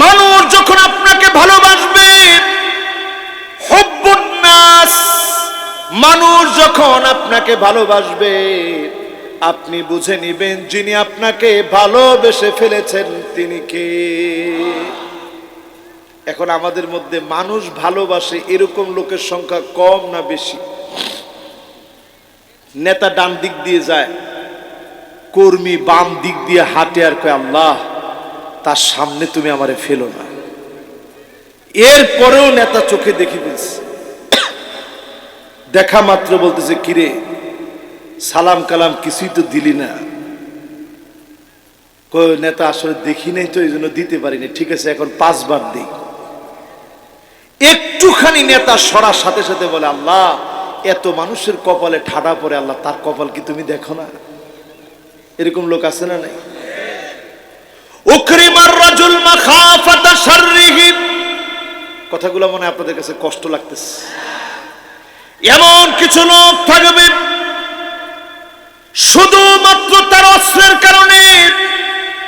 মানুষ যখন আপনাকে ভালোবাসবে, হুব্বুন নাস, মানুষ যখন আপনাকে ভালোবাসবে, আপনি বুঝে নিবেন যিনি আপনাকে ভালোবেসে ফেলেছেন তিনি কে। এখন আমাদের মধ্যে মানুষ ভালোবাসে এরকম লোকের সংখ্যা কম না বেশি? নেতা ডান দিক দিয়ে যায়, কর্মী বাম দিক দিয়ে হাঁটে, আর কয় আল্লাহ তার সামনে তুমি আমারে ফেলো না। এরপরেও নেতা চোখে দেখে ফেলছে, দেখা মাত্র বলতেছে, কিরে সালাম কালাম কিছুই তো দিলি না। কয় নেতা আসলে দেখি নাই তো, এই জন্য দিতে পারিনি। ঠিক আছে, এখন 5 বার দিই। একটুখানি নেতা সরার সাথে সাথে বলে, আল্লাহ এত মানুষের কপালে ঠাডা পড়ে, আল্লাহ তার কপাল কি তুমি দেখো না? এরকম লোক আছে না নাই? উকরিমার রাজুল মাখাফাতা শাররিহি, কথাগুলো মনে হয় আপনাদের কাছে কষ্ট লাগতেছে। এমন কিছু লোক থাকবে শুধুমাত্র তার অস্ত্রের কারণে,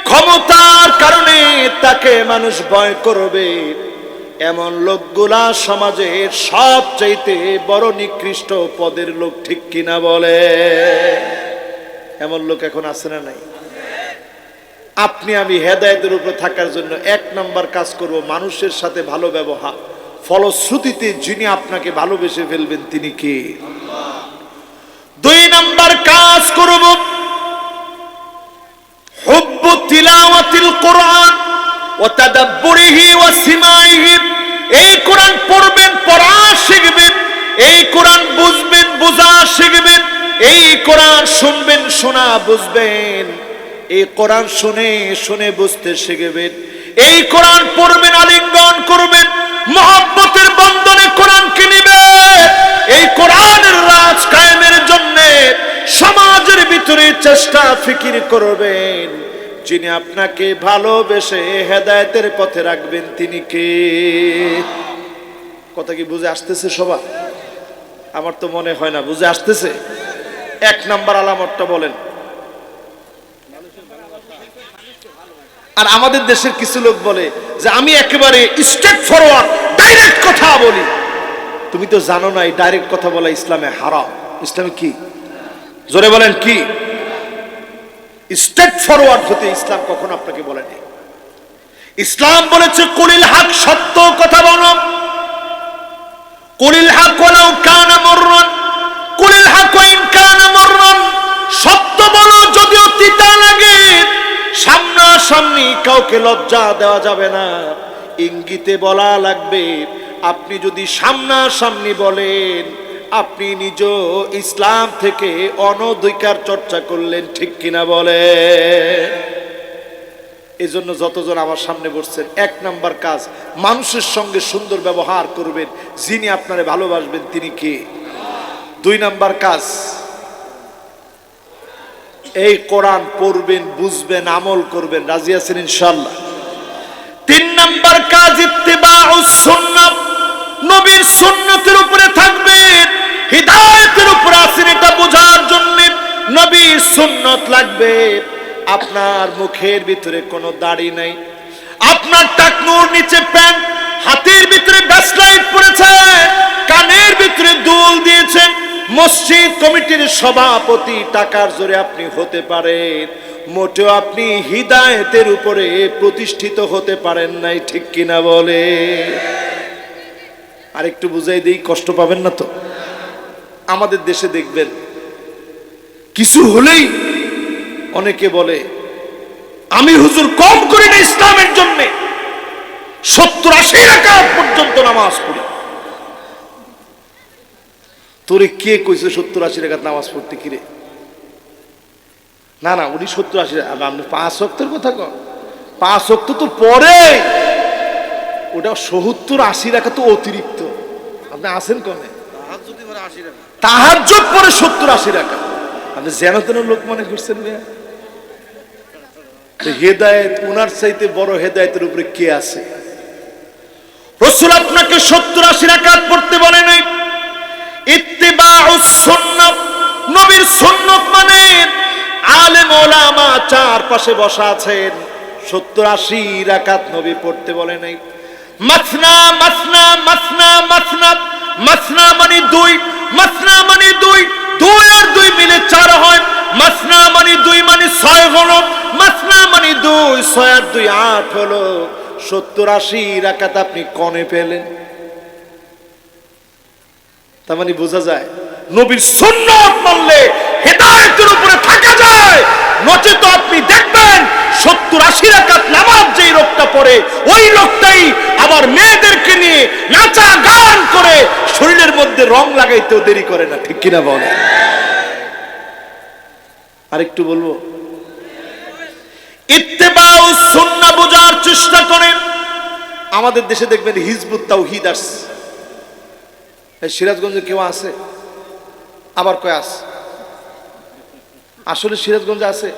ক্ষমতার কারণে তাকে মানুষ ভয় করবে। এমন লোকগুলা সমাজের সবচাইতে বড় নিকৃষ্ট পদের লোক, ঠিক কিনা বলে? এমন লোক এখন আছে না নাই? আপনি আমি হেদায়েতের উপরে থাকার জন্য 1 নাম্বার কাজ করব, মানুষের সাথে ভালো ব্যবহার। ফলশ্রুতিতে যিনি আপনাকে ভালোবেসে ফেলবেন তিনি কে? 2 নাম্বার কাজ করব, হুব্বু তিলাওয়াতিল কোরআন ওয়া তাদাব্বুরিহি ওয়া সিমাইহি। এই কোরআন পড়বেন, পড়া শিখবেন। এই কোরআন বুঝবেন, বোঝা শিখবেন। এই কোরআন শুনবেন, শোনা বুঝবেন। এই কোরআন শুনে শুনে বুঝতে শিখবেন। এই কোরআন পড়বেন, আলিঙ্গন করবেন, মহব্বতের বন্ধনে কোরআনকে নিবেন। এই কোরআনের রাজ কায়েমের জন্য সমাজের ভিতরে চেষ্টা ফিকির করবেন। যিনি আপনাকে ভালোবেসে হেদায়েতের পথে রাখবেন তিনি কে? কথা কি বুঝে আসতেছে সবার? আমার তো মনে হয় না বুঝে আসতেছে। 1 নাম্বার আলামতটা বলেন। আর আমাদের দেশের কিছু লোক বলে যে আমি একেবারে স্ট্রেট ফরওয়ার্ড ডাইরেক্ট কথা বলি। তুমি তো জানো না এই ডাইরেক্ট কথা বলা ইসলামে হারাম। ইসলামে কি? জোরে বলেন কি? স্ট্রেট ফরওয়ার্ড হতে ইসলাম কখনো আপনাকে বলেনি। ইসলাম বলেছে কুলিল হক, সত্য কথা বলো। কুলিল হক ওয়ালাউ কানা মুররান, কুলিল হক ওয়া ইন কানা মুররান, সত্য বলো যদিও তিতা লাগে। সামনাসামনি কাউকে লজ্জা দেওয়া যাবে না, ইঙ্গিতে বলা লাগবে। আপনি যদি সামনাসামনি বলেন আপনি নিজ ইসলাম থেকে অনধিকার চর্চা করলেন, ঠিক কিনা বলে? এই জন্য যতজন আমার সামনে বসছেন, 1 নাম্বার কাজ মানুষের সঙ্গে সুন্দর ব্যবহার করবেন। যিনি আপনারে ভালোবাসবেন তিনি কে? 2 নাম্বার কাজ এই কোরআন পড়বেন, বুঝবেন, আমল করবেন। রাজি আছেন ইনশাআল্লাহ? 3 নাম্বার কাজ ইত্তিবাউস সুন্নাহ, নবীর সুন্নতের উপরে থাকবেন। হিদায়াতের উপরে আছেন এটা বোঝার জন্য নবীর সুন্নত লাগবে। আপনার মুখের ভিতরে কোনো দাড়ি নাই, আপনার টাকনুর নিচে প্যান্ট, হাতের ভিতরে ব্যাসলাইট পড়েছে, কানের ভিতরে দুল দিয়েছেন, মসজিদ কমিটির সভাপতি, টাকার জোরে আপনি হতে পারেন, মোটেও আপনি হিদায়াতের উপরে প্রতিষ্ঠিত হতে পারেন নাই, ঠিক কিনা বলে? আর একটু বুঝাই দেই, কষ্ট পাবেন না তো? আমাদের দেশে দেখবেন কিছু হলেই অনেকে বলে আমি হুজুর কম করি না ইসলামের জন্য, 70-80 রাকাত পর্যন্ত নামাজ পড়ি। তোরে কে কইছে 70-80 রাকাত নামাজ পড়তে? কিরে না না, উনি 70-80, আপনি 5 ওয়াক্তের কথা কন। 5 ওয়াক্ত তো পরে, ওটা 70-80 রাকাত তো অতিরিক্ত। আপনি আছেন কনে? তাহাজ্জুদ পরে 70-80 রাকাত। আপনি যেন তেন লোক মনে করছেন না? হেদায়েত, উনার চাইতে বড় হেদায়েতের উপরে কে আছে? রাসূল আপনাকে 70-80 রাকাত পড়তে বলে নাই। ইত্তিবাউস সুন্নাহ, নবীর সুন্নাত মানে আলেম ওলামা চারপাশে বসা আছেন, 70-80 রাকাত নবী পড়তে বলে নাই। মাসনা মাসনা মাসনা মাসনা, মাসনা মানে 2, মাসনা মানে 2, 2 আর 2 মিলে 4 হয়। মাসনা মানে 2 মানে 6 হলো, মাসনা মানে 2, 6 আর 2 8 হলো। 70-80 রাকাত আপনি কনে পেলেন? তার মানে বোঝা যায় নবীর সুন্নাত মানলে হেদায়েতের উপরে থাকা যায়। নচেত আপনি দেখবেন 70-80 রাকাত নামাজ যেই লোকটা পড়ে, ওই লোকটাই আবার মেয়েদেরকে নিয়ে নাচা গান করে শরীরের মধ্যে রং লাগাইতেও দেরি করে না, ঠিক কিনা বলে? আরেকটু বলবো, ইত্তেবাউস সুন্নাহ বোঝার চেষ্টা করেন। আমাদের দেশে দেখবেন হিজবুত তাওহীদ আসছে। সিরাজগঞ্জে কেউ আছে? আবার কয় আছে? আসলে সিরাজগঞ্জে আছে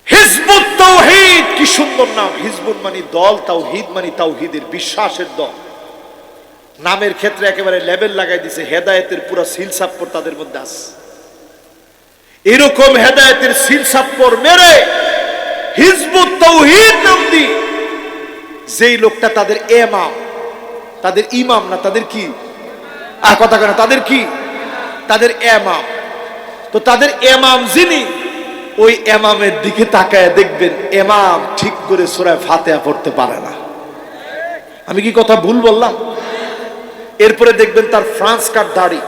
হিজবুত তাওহীদ। কি সুন্দর নাম! হিজবুত মানে দল, তাওহীদ মানে তাওহীদের বিশ্বাসের দল। নামের ক্ষেত্রে একেবারে লেবেল লাগাই দিছে, হেদায়েতের পুরো সিল সাপ্পর তাদের মধ্যে আছে। এরকম হেদায়েতের সিল সাপ্পর মেরে হিজবুত তাওহীদ নাম দি যেই লোকটা তাদের ইমাম, তাদের ইমাম না, তাদের কি কথা কেন, তাদের কি, তাদের ইমাম। তো তাদের ইমাম যিনি, ওই ইমামের দিকে তাকায় দেখবেন ইমাম ঠিক করে সূরা ফাতিহা পড়তে পারে না। আমি কি কথা ভুল বললাম? এরপরে দেখবেন তার ফ্রান্স কাট দাড়ি।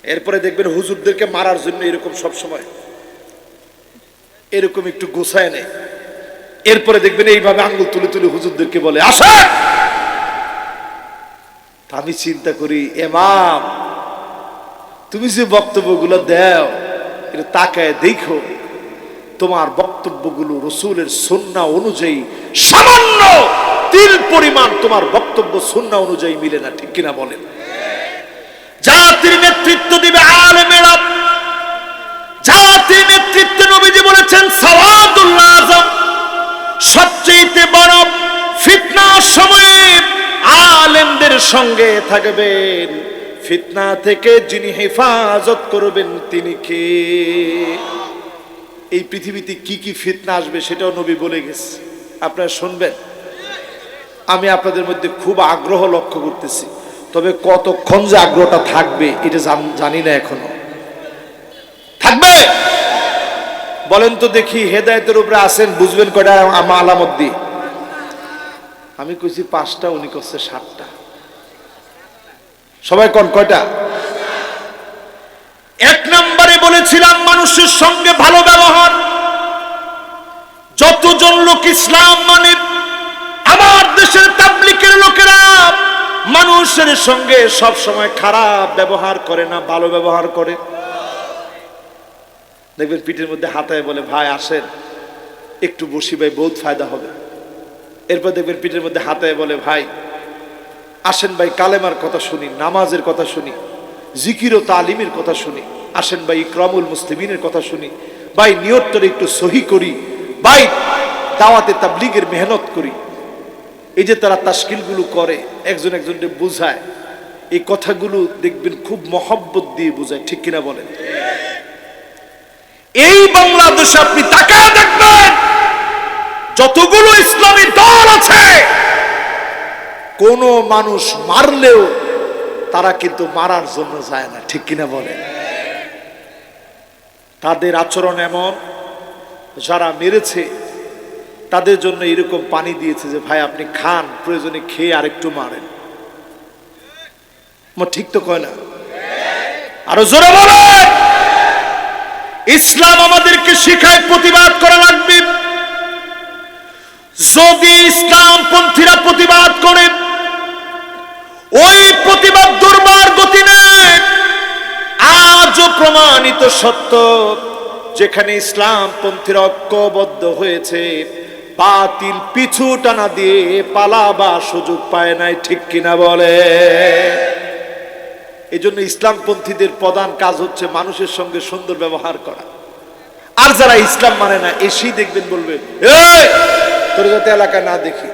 এরপরে দেখবেন হুজুরদেরকে মারার জন্য এরকম সব সময় এরকম একটু গোছায় নেয়। এরপরে দেখবেন এইভাবে আঙ্গুল তুলে তুলে হুজুরদেরকে বলে আসে। আমি চিন্তা করি, ইমাম তুমি যে বক্তব্যগুলো দাও এটা তাকায় দেখো, তোমার বক্তব্যগুলো রাসূলের সুন্নাহ অনুযায়ী সামান্য তিল পরিমাণ তোমার বক্তব্য সুন্নাহ অনুযায়ী মিলে না, ঠিক কিনা বলেন? জাতির নেতৃত্ব দিবে আলেমেরা। জাতির নেতৃত্বে নবীজি বলেছেন সাওয়াদুল আযম, সবচেয়ে বড় ফিতনার সময়ে সঙ্গে থাকবেন, ফিতনা থেকে যিনি হেফাজত করবেন তিনি কে? এই পৃথিবীতে কি কি ফিতনা আসবে সেটাও নবী বলে গেছে, আপনারা শুনবেন। আমি আপনাদের মধ্যে খুব আগ্রহ লক্ষ্য করতেছি, তবে কতক্ষণ যে আগ্রহটা থাকবে এটা জানি না এখনো। থাকবে? বলেন তো দেখি, হেদায়েতের উপরে আছেন, বুঝবেন কয়টা আলামত দিয়ে? আমি কইছি 5টা, উনি করছে 7টা। সবাই কোন কয়টা? 1 নম্বরে বলেছিলাম মানুষের সঙ্গে ভালো ব্যবহার। যতজন লোক ইসলাম মানে, আমার দেশের তাবলীগের লোকেরা মানুষের সঙ্গে সব সময় খারাপ ব্যবহার করে না, ভালো ব্যবহার করে। দেখবেন পিঠের মধ্যে হাতায় বলে, ভাই আসেন একটু বসি ভাই, বহুত ফায়দা হবে। এরপর দেখবেন পিঠের মধ্যে হাতায় বলে, ভাই আসেন ভাই কালেমার কথা শুনি, নামাজের কথা শুনি, জিকির ও তালিমের কথা শুনি, আসেন ভাই ইকরামুল মুসলিমিনের কথা শুনি, ভাই নিয়তটা একটু সহি করি, ভাই দাওয়াতে তাবলীগের মেহনত করি। এই যে তারা তাশকিলগুলো করে, একজন একজনকে বুঝায়, এই কথাগুলো দেখবেন খুব মহব্বত দিয়ে বুঝায়, ঠিক কিনা বলেন? এই বাংলাদেশে আপনি তাকায় দেখবেন যতগুলো ইসলামী দল আছে, কোন মানুষ মারলেও তারা কিন্তু মারার জন্য যায় না, ঠিক কিনা বলেন? তাদের আচরণ এমন, যারা মেরেছে তাদের জন্য এরকম পানি দিয়েছে যে ভাই আপনি খান, প্রয়োজনে খেয়ে আরেকটু মারেন। ঠিক তো কয় না? আরো জোরে বলেন। ইসলাম আমাদেরকে শিখায় প্রতিবাদ করা লাগবে। যদি ইসলামপন্থীরা প্রতিবাদ করে, ওই প্রতিবাদ দুর্বার গতি নেয়। আজও প্রমাণিত সত্য, যেখানে ইসলামপন্থীরা ঐক্যবদ্ধ হয়েছে, বাতিল পিছু টানা দিয়ে পালাবার সুযোগ পায় নাই, ঠিক কিনা বলে? এই জন্য ইসলামপন্থীদের প্রধান কাজ হচ্ছে মানুষের সঙ্গে সুন্দর ব্যবহার করা। আর যারা ইসলাম মানে না, এসেই দেখবেন বলবে, এই তোর যাতে এলাকা না দেখি,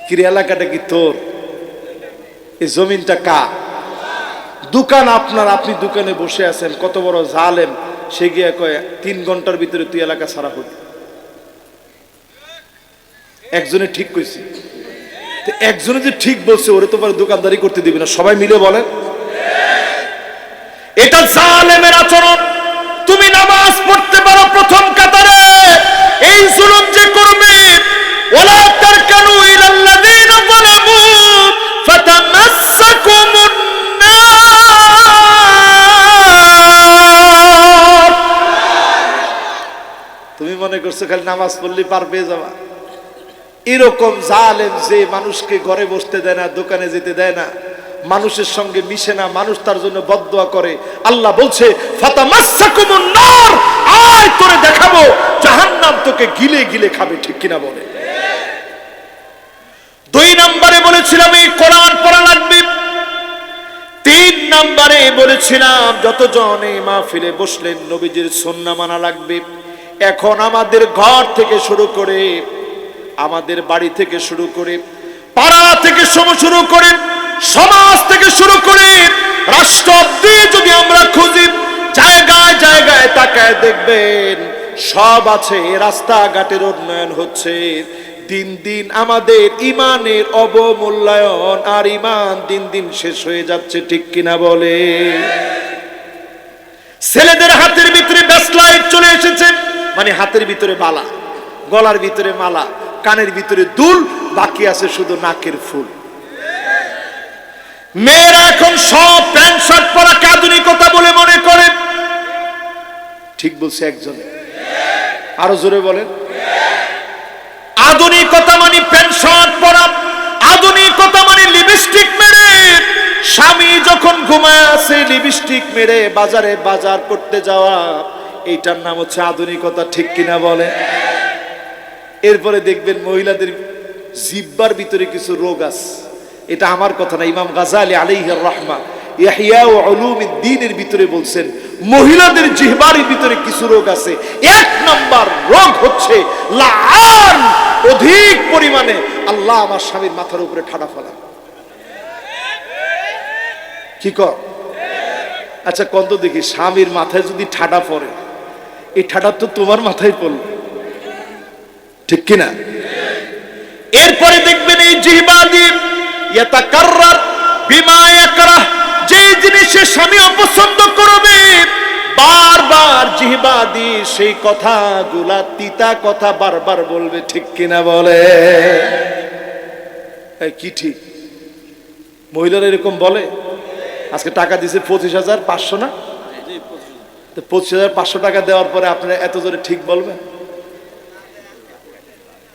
কিরে এলাকাটা কি তোর? এই জমিনটা কার? দোকান আপনার, আপনি দোকানে বসে আছেন, কত বড় জালেম সে গিয়ে কয় 3 ঘন্টার ভিতরে তুই এলাকা ছাড়া হবি। একজনে ঠিক কইছে, একজনে যে ঠিক বলছে ওরে তো পরে দোকানদারি করতে দিবে না, সবাই মিলে বলেন এটা জালেমের আচরণ। তুমি নামাজ পড়তে পারো প্রথম কাতারে, এই জুলুম যে করবে, ওয়ালা তারকানু ইলাল্লাযীনা যালামু ফাতামাসসাকুমুন নার। তুমি মনে করছো খালি নামাজ পড়লে পার পেয়ে যাবা? এরকম জালেম যে মানুষকে ঘরে বসতে দেয় না, দোকানে যেতে দেয় না, মানুষের সঙ্গে মিশে না, মানুষ তার জন্য বদদোয়া করে, আল্লাহ বলছে ফাতামাসসাকুমুন নার, আয় তোরে দেখাবো জাহান্নাম তোকে গিলে গিলে খাবে, ঠিক কিনা বলে? 2 নম্বরে বলেছিলাম এই কোরআন পড়া লাগবে। 3 নম্বরে বলেছিলাম যতজন এই মাহফিলে বসলেন নবীজির সুন্নাহ মানা লাগবে। এখন আমাদের ঘর থেকে শুরু করে, আমাদের বাড়ি থেকে শুরু করে, পাড়া থেকে শুরু করে, সমাজ থেকে শুরু করে, রাষ্ট্র অবধি যদি আমরা খুঁজি, জায়গায় জায়গায় তাকায় দেখবেন সব আছে। রাস্তাঘাটের উন্নয়ন হচ্ছে, দিন দিন আমাদের ইমানের অবমূল্যায়ন, আর ইমান দিন দিন শেষ হয়ে যাচ্ছে, ঠিক কিনা বলে? ছেলেদের হাতের ভিতরে ব্যাসলাইট চলে এসেছে, মানে হাতের ভিতরে বালা, গলার ভিতরে মালা, কানের ভিতরে দুল, বাকি আছে শুধু নাকের ফুল। মেয়েরা এখন সব প্যান্ট শার্ট পরাকে আধুনিকতা বলে মনে করে, ঠিক বলছে একজন, আরো জোরে বলেন। আধুনিকতা মানে প্যান্ট শার্ট পরা, আধুনিকতা মানে লিপস্টিক মেরে, স্বামী যখন ঘুমায় আছে লিপস্টিক মেরে বাজারে বাজার করতে যাওয়া, এইটার নাম হচ্ছে আধুনিকতা, ঠিক কিনা বলে? এরপরে দেখবেন মহিলাদের জিহ্বার ভিতরে কিছু রোগ আছে, এটা আমার কথা না, ইমাম গাজালি আলাইহির রাহমা ইহয়া উলুমিদ্দিনের ভিতরে বলছেন মহিলাদের জিহ্বার ভিতরে কিছু রোগ আছে। 1 নম্বর রোগ হচ্ছে লাআন, অধিক পরিমাণে আল্লাহ আমার স্বামীর মাথার উপরে ঠাডা ফেলা। কি কর? আচ্ছা কত দেখি, স্বামীর মাথায় যদি ঠাডা পড়ে, এই ঠাডা তো তোমার মাথায় পড়লো, ঠিক কিনা? এরপরে দেখবেন এই জিহ্বা দিয়ে ইয়াতাকাররার বিমা ইয়াকরাহ, যে জিনিসে স্বামী অপছন্দ করবে বারবার জিহ্বা দিয়ে সেই কথাগুলা, তিতা কথা বারবার বলবে, ঠিক কিনা বলে? কি ঠিক? মহিলারা এরকম বলে? আজকে টাকা দিছে 25,500 না, 25,500 টাকা দেওয়ার পরে আপনারা এত জোরে ঠিক বলবেন?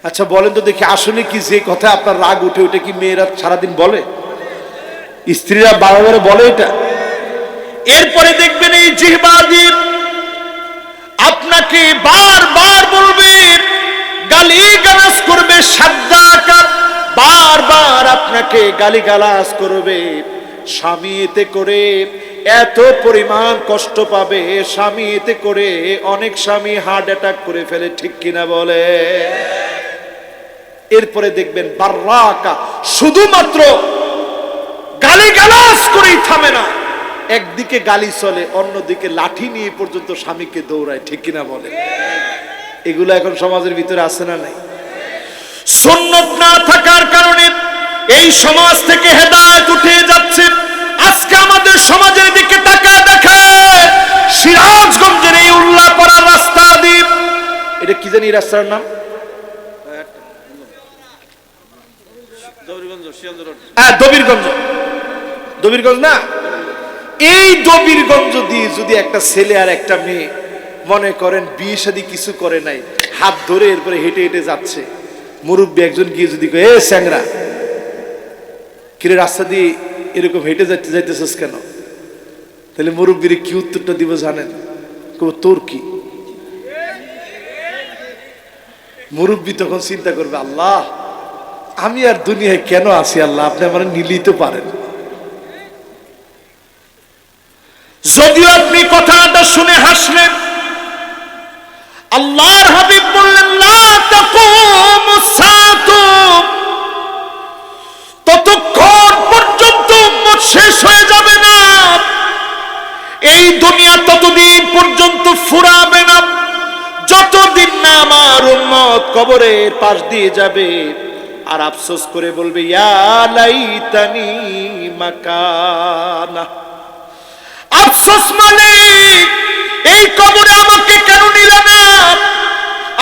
আচ্ছা বলেন তো দেখি, আসলে কি যে কথা আপনার রাগ উঠে ওটা কি মেয়েরা সারাদিন বলে? স্ত্রীরা বারবার বলে এটা? এরপরে দেখবেন এই জিহ্বা দিয়ে আপনাকে বারবার বলবে, গালিগালাজ করবে, সাদ্দাকার, বারবার আপনাকে গালিগালাজ করবে। স্বামী এতে করে এত পরিমাণ কষ্ট পাবে, স্বামী এতে করে অনেক স্বামী হার্ট অ্যাটাক করে ফেলে, ঠিক কিনা বলে? এরপরে দেখবেন বাররাকা, শুধুমাত্র গালিগালাজ করেই থামে না, একদিকে গালি চলে, অন্যদিকে লাঠি নিয়ে পর্যন্ত স্বামীকে দৌড়ায়, ঠিক কিনা বলে? এগুলো এখন সমাজের ভিতরে আছে না নাই? সুন্নত না থাকার কারণে এই সমাজ থেকে হেদায়েত উঠে যাচ্ছে। আজকে আমাদের সমাজের দিকে তাকায় দেখে, সিরাজগঞ্জের এই উল্লাপাড়ার রাস্তা দিয়ে, এটা কি জানি রাস্তার নাম? দবিরগঞ্জ, দবিরগঞ্জ না? এই দবিরগঞ্জ দিয়ে যদি একটা ছেলে আর একটা মেয়ে মনে করেন বিয়ে শাদী কিছু করে নাই, হাত ধরে এরপরে হেঁটে হেঁটে যাচ্ছে, মুরব্বী একজন গিয়ে যদি কয়, এ স্যাংরা, কিরে রাস্তা দিয়ে এরকম হেঁটে যাইতেছিস কেন? তাহলে মুরব্বীর কি উত্তরটা দিব জানেন? তোর কি? মুরব্বী তখন চিন্তা করবে, আল্লাহ আমি আর দুনিয়ায় কেন আছি, আল্লাহ আপনি আমার নিলেই তো পারেন। যদিও আপনি কথাটা শুনে হাসলেন, আল্লাহর হাবিব বললেন, লা তাকুমুস সাআতু, ততক্ষণ পর্যন্ত উম্মত শেষ হয়ে যাবে না, এই দুনিয়া ততদিন পর্যন্ত ফুরাবে না, যতদিন না আমার উম্মত কবরের পাশ দিয়ে যাবে আর আফসোস করে বলবে, ইয়া লাইতানি মাকানা, আফসোস মালিক, এই কবরে আমাকে কেন নিলে না?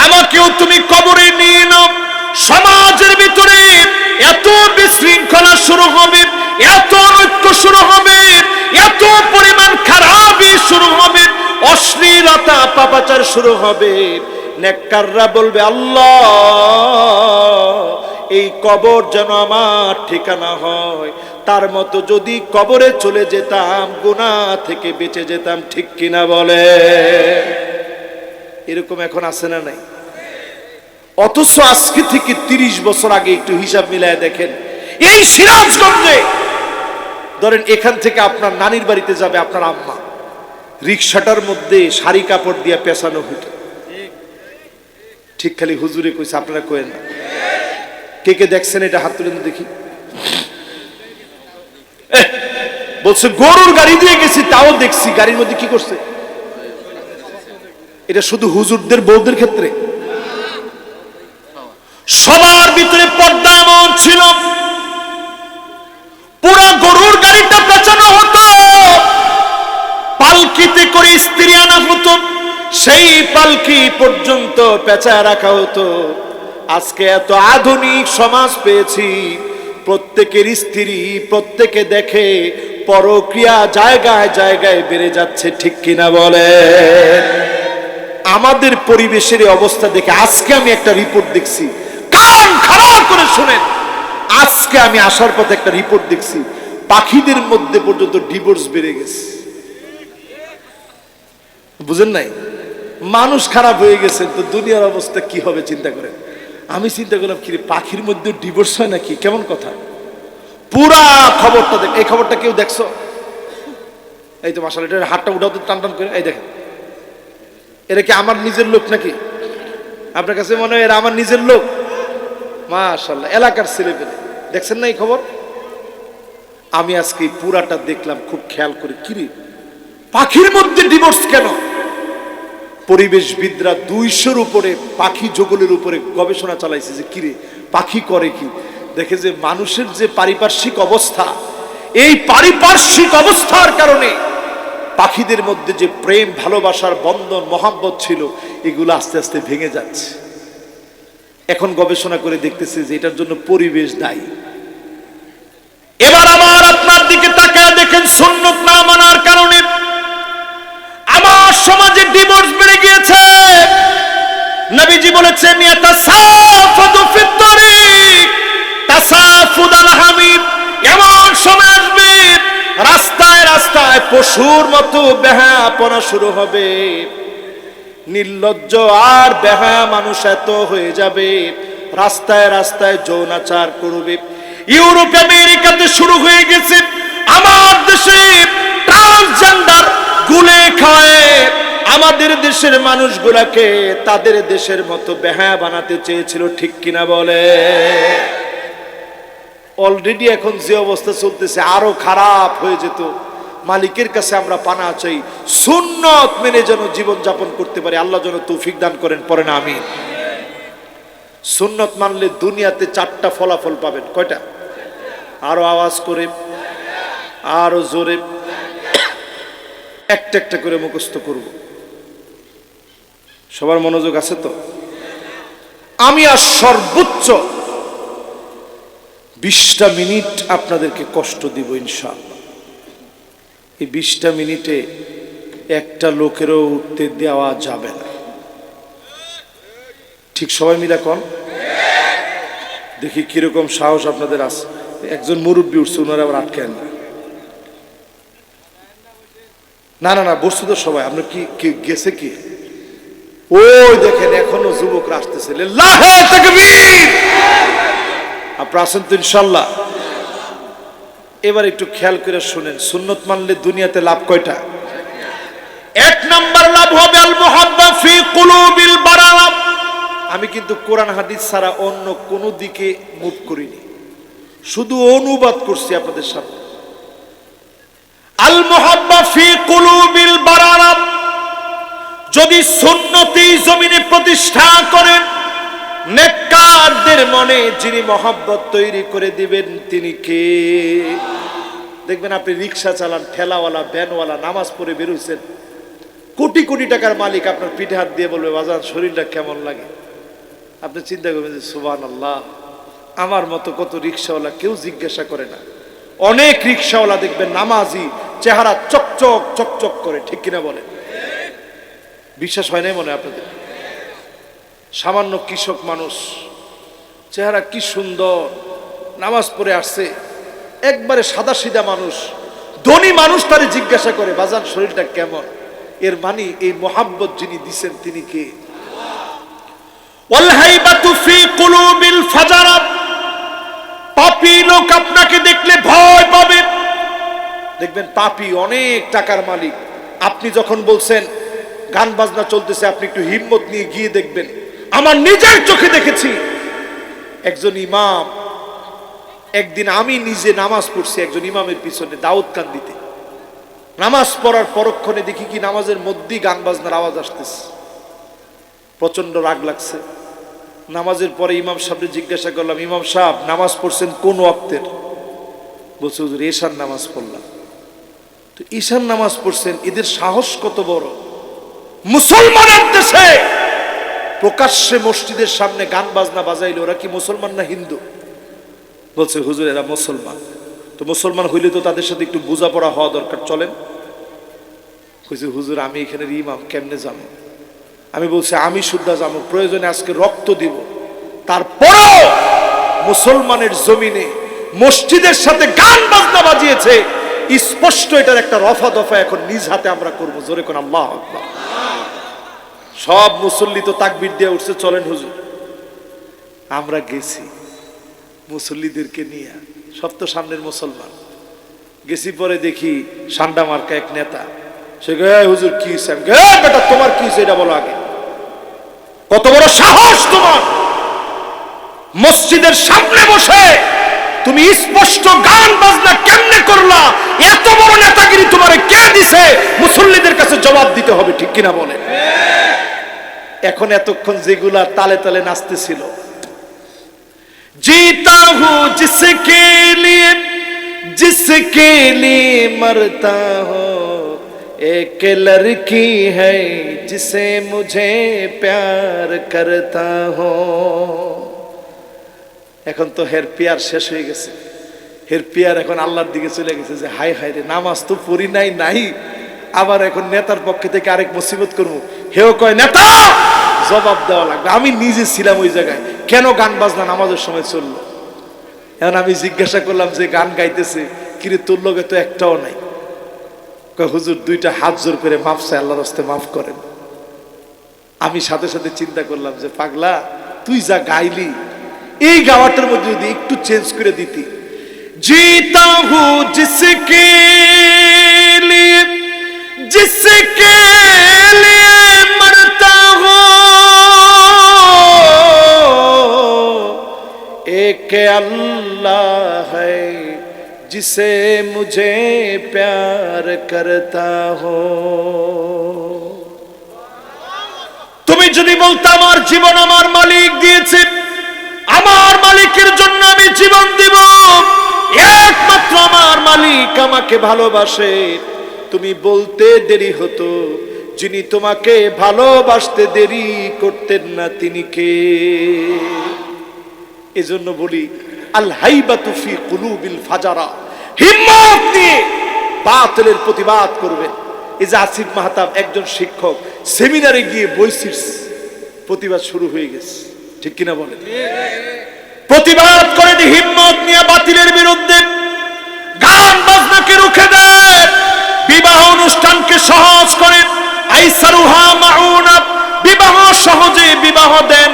আমাকেও তুমি কবরে নিয়ে নাও। সমাজের ভিতরে এত বিশৃঙ্খলা শুরু হবে, এত ঐক্য শুরু হবে, এত পরিমাণ খারাপি শুরু হবে, অশ্লীলতা পাপাচার শুরু হবে, নেককাররা বলবে, আল্লাহ এই কবর যেন আমার ঠিকানা হয়, তার মতো যদি কবরে চলে যেতাম গুনাহ থেকে বেঁচে যেতাম, ঠিক কিনা বলে? এরকম এখন আছে না নাই? অথচ আজকে থেকে 30 বছর আগে একটু হিসাব মিলায় দেখেন, এই সিরাজগঞ্জে ধরেন এখান থেকে আপনার নানির বাড়িতে যাবে আপনার আম্মা, রিকশাটার মধ্যে শাড়ি কাপড় দিয়ে পেছানো হতো, ঠিক? খালি হুজুরে কইছে, আপনারা কইেন না। কে কে দেখছেন এটা? হাত তুলে দেখি। বলছে গরুর গাড়ি দিয়ে গেছি, তাও দেখছি গাড়ির মধ্যে কি করছে। এটা শুধু হুজুরদের বউদের ক্ষেত্রে? সবার ভিতরে পর্দা এমন ছিল, পুরা গরুর গাড়িটা পেঁচানো হতো, পালকিতে করে স্ত্রী আনা হতো, সেই পালকি পর্যন্ত পেঁচায় রাখা হতো। আজকে এত আধুনিক সমাজ পেয়েছি, প্রত্যেকের স্ত্রী প্রত্যেকে দেখে, পরক্রিয়া জায়গায় জায়গায় বেড়ে যাচ্ছে, ঠিক কিনা বলে? আমাদের পরিবেশের অবস্থা দেখে আজকে আমি একটা রিপোর্ট দেখছি, কান খারাপ করে শুনেন, আজকে আমি আসার পথে একটা রিপোর্ট দেখছি, পাখিদের মধ্যে পর্যন্ত ডিভোর্স বেড়ে গেছে। বুঝেন নাই? মানুষ খারাপ হয়ে গেছে, তো দুনিয়ার অবস্থা কি হবে চিন্তা করেন। আমি চিন্তা করলাম, কি পাখির মধ্যে ডিভোর্স হয় নাকি? কেমন কথা! পুরা খবরটা দেখ, এই খবরটা কেউ দেখছো? এই তো মাশাআল্লাহ, এটা হাতটা উঠাও তো, টান টান করে, এই দেখেন, এরা কি আমার নিজের লোক নাকি? আপনার কাছে মনে হয় এরা আমার নিজের লোক? মাশাআল্লাহ, এলাকার ছেলে পেলে দেখছেন না এই খবর? আমি আজকে এই পুরাটা দেখলাম খুব খেয়াল করে, কিরে পাখির মধ্যে ডিভোর্স কেন? পরিবেশবিদরা 200-র উপরে পাখি জগলের উপরে গবেষণা চালাইছে যে কিরে পাখি করে কি। দেখে যে মানুষের যে পারিপার্শ্বিক অবস্থা, এই পারিপার্শ্বিক অবস্থার কারণে পাখিদের মধ্যে যে প্রেম ভালোবাসার বন্ধন মহব্বত ছিল এগুলো আস্তে আস্তে ভেঙে যাচ্ছে। এখন গবেষণা করে দেখতেছে যে এটার জন্য পরিবেশ দায়ী। এবার আমার আপনার দিকে তাকায় দেখেন, সুন্নত না মানার কারণে আমার সমাজে ডিভোর্স বেড়ে গিয়েছে। নবীজি বলেছেন ইয়াতাসাফাদু ফিত তারিক তাসাফুদাল হামিদ, এমন সময় আসবে রাস্তায় রাস্তায় পশুর মতো বেহায়াপনা শুরু হবে। নির্লজ্জ আর বেহায়া মানুষ এত হয়ে যাবে, রাস্তায় রাস্তায় যৌনাচার করবে। ইউরোপ আমেরিকাতে শুরু হয়ে গেছে, আমার দেশে ট্রান্সজেন্ডার গুলে খায় আমাদের দেশের মানুষগুলাকে তাদের দেশের মতো বেহায়া বানাতে চেয়েছিল, ঠিক কিনা বলে? অলরেডি এখন যে অবস্থা চলতেছে আরো খারাপ হয়ে যেত। মালিকের কাছে আমরা পানা চাই, সুন্নত মেনে যেন জীবন যাপন করতে পারি। আল্লাহ যেন তৌফিক দান করেন, পড়েন আমিন। সুন্নত মানলে দুনিয়াতে 4টা ফলাফল পাবেন। কয়টা? আরো আওয়াজ করে, আরো জোরে, একটা একটা করে মুখস্থ করব। সবার মনোযোগ আছে তো? আমি আর সর্বোচ্চ 20টা মিনিট আপনাদেরকে কষ্ট দিব ইনশাআল্লাহ। এই 20টা মিনিটে একটা লোকেরও উঠতে দেওয়া যাবে না, ঠিক সবাই মিলে কোন? দেখি কিরকম সাহস আপনাদের আছে। একজন মুরব্বী উঠছে, ওনারা আবার আটকেন না। না না না, বসছে তো সবাই। আপনার কি গেছে কি? ওই দেখেন এখনো যুবকরা আসতেছে। লিল্লাহি তাকবীর। আপনারা আছেন তো ইনশাআল্লাহ? এবার একটু খেয়াল করে শুনেন, সুন্নত মানলে দুনিয়াতে লাভ কয়টা? 1 নাম্বার লাভ হবে আল মুহাব্বা ফি কুলুবিল বারারা। আমি কিন্তু কোরআন হাদিস ছাড়া অন্য কোনো দিকে মুভ করিনি, শুধু অনুবাদ করছি আপনাদের সামনে। আল মুহাব্বা ফি কুলুবিল বারারা, যদি সুন্নতি জমিনে প্রতিষ্ঠা করেন, নেককারদের মনে যিনি মহব্বত তৈরি করে দিবেন তিনি কে? দেখবেন আপনি রিক্সা চালান, ঠেলাওয়ালা, ভ্যানওয়ালা, নামাজ পড়ে বেরোচ্ছেন, কোটি কোটি টাকার মালিক আপনার পিঠে হাত দিয়ে বলবে বাজান শরীরটা কেমন লাগে। আপনি চিন্তা করবেন যে সুবহানাল্লাহ, আমার মতো কত রিক্সাওয়ালা কেউ জিজ্ঞাসা করে না। অনেক রিক্সাওয়ালা দেখবেন নামাজি, চেহারা চকচক চকচক করে, ঠিক কিনা বলে? বিশ্বাস হয় নাই মনে আপনাদের? সামান্য কৃষক মানুষ, চেহারা কি সুন্দর, নামাজ পড়ে আসছে, একবারে সাদা সিধা মানুষ। ধনী মানুষ তারে জিজ্ঞাসা করে বাজান শরীরটা কেমন। এর মানে এই মোহাব্বত যিনি দিছেন তিনি কে? ওয়াল হাইবাতু ফি কুলুবিল ফাজারা, পাপী লোক আপনাকে দেখলে ভয় পাবে। দেখবেন পাপী অনেক টাকার মালিক, আপনি যখন বলছেন গান বাজনা চলতেছে, আপনি একটু হিম্মত নিয়ে গিয়ে দেখবেন। আমার নিজের চোখে দেখেছি একজন ইমাম, একদিন আমি নিজে নামাজ পড়ছি একজন ইমামের পিছনে দাউদ কান্দিতে। নামাজ পড়ার পরক্ষণে দেখি কি নামাজের মধ্যেই গান বাজনার আওয়াজ আসতেছে। প্রচন্ড রাগ লাগছে। নামাজের পরে ইমাম সাহেবকে জিজ্ঞাসা করলাম, ইমাম সাহেব নামাজ পড়ছেন কোন ওয়াক্তের? বলছে হুজুর ঈশার নামাজ পড়লাম। তো ঈশার নামাজ পড়ছেন, এদের সাহস কত বড়! মুসলমানের দেশে প্রকাশ্যে মসজিদের সামনে গান বাজনা বাজাইলে ওরা কি মুসলমান না হিন্দু? বলছে হুজুর এরা মুসলমান। তো মুসলমান হইলে তো তাদের সাথে একটু বোঝাপড়া হওয়া দরকার, চলেন। কইছে হুজুর আমি এখানের ইমাম, কেমনে যাবো? আমি বলছি আমি শুদ্ধা যাবো, প্রয়োজনে আজকে রক্ত দিব, তারপরেও মুসলমানের জমিনে মসজিদের সাথে গান বাজনা বাজিয়েছে, স্পষ্ট এটার একটা রফা দফা এখন নিজ হাতে আমরা করবো। জোরে কোন আল্লাহু আকবার। সব মুসল্লি তো তাকবীর দিয়ে উঠছে, চলেন হুজুর। আমরা গেছি মুসল্লিদেরকে নিয়ে, সব তো সামনের মুসলমান। গেছি পরে দেখি সান্ডা মার্কা এক নেতা, সে হুজুর কি বেটা তোমার কি এটা বলো আগে। কত বড় সাহস তোমার, মসজিদের সামনে বসে তুমি স্পষ্ট গান বাজনা কেমনে করলা, এত বড় নেতাগিরি তোমারে কে দিছে, মুসল্লিদের কাছে জবাব দিতে হবে, ঠিক কিনা বলেন? এখন এতক্ষণ যেগুলা তালে তালে নাচতেছিল, जीता हूं जिसके लिए मरता हूं, एक लड़की है जिसे मुझे प्यार करता हूं। এখন তো হের পিয়ার শেষ হয়ে গেছে, হের পিয়ার এখন আল্লাহর দিকে চলে গেছে যে হায় হায় রে, নামাজ তো পড়ি নাই, আবার এখন নেতার পক্ষে থেকে আরেক মুসিবত করবো। হেও কয় নেতা জবাব দেওয়া লাগবে। আমি নিজে ছিলাম ওই জায়গায়, কেন গান বাজনা নামাজের সময় চললো? এখন আমি জিজ্ঞাসা করলাম যে গান গাইতেছে কিরে, তোর লগে তো একটাও নাই। কয় হুজুর দুইটা হাত জোর করে মাফ চাই, আল্লাহর রাস্তে মাফ করেন। আমি সাথে সাথে চিন্তা করলাম যে পাগলা, তুই যা গাইলি এই গাওয়াটার মধ্যে যদি একটু চেঞ্জ করে দিতি, जीता हूं जिसके लिए मरता हूं, एक अल्लाह है जिसे मुझे प्यार करता हो। তুমি যদি বলতে আমার জীবন আমার মালিক দিয়েছে, আমার মালিকের জন্য আমি জীবন দিব, একমাত্র আমার মালিক আমাকে ভালোবাসে, তুমি বলতে দেরি হতো, যিনি তোমাকে ভালোবাসতে দেরি করতেন না তিনি কে? এজন্য বলি আল হাইবাতু ফি কুলুবিল ফাজারা, হিম্মত নিয়ে বাতিলের প্রতিবাদ করবেন। এই যে আসিফ মাহতাব একজন শিক্ষক, সেমিনারে গিয়ে বইছিস, প্রতিবাদ শুরু হয়ে গেছে, ঠিক কিনা বলেন? প্রতিবাদ করে হিম্মত নিয়ে বাতিলের বিরুদ্ধে, গান বাজনাকে রুখে দেয়, বিবাহ অনুষ্ঠানকে সহজ করে, আইসারুহা মাউনা, বিবাহ সহজে বিবাহ দেন,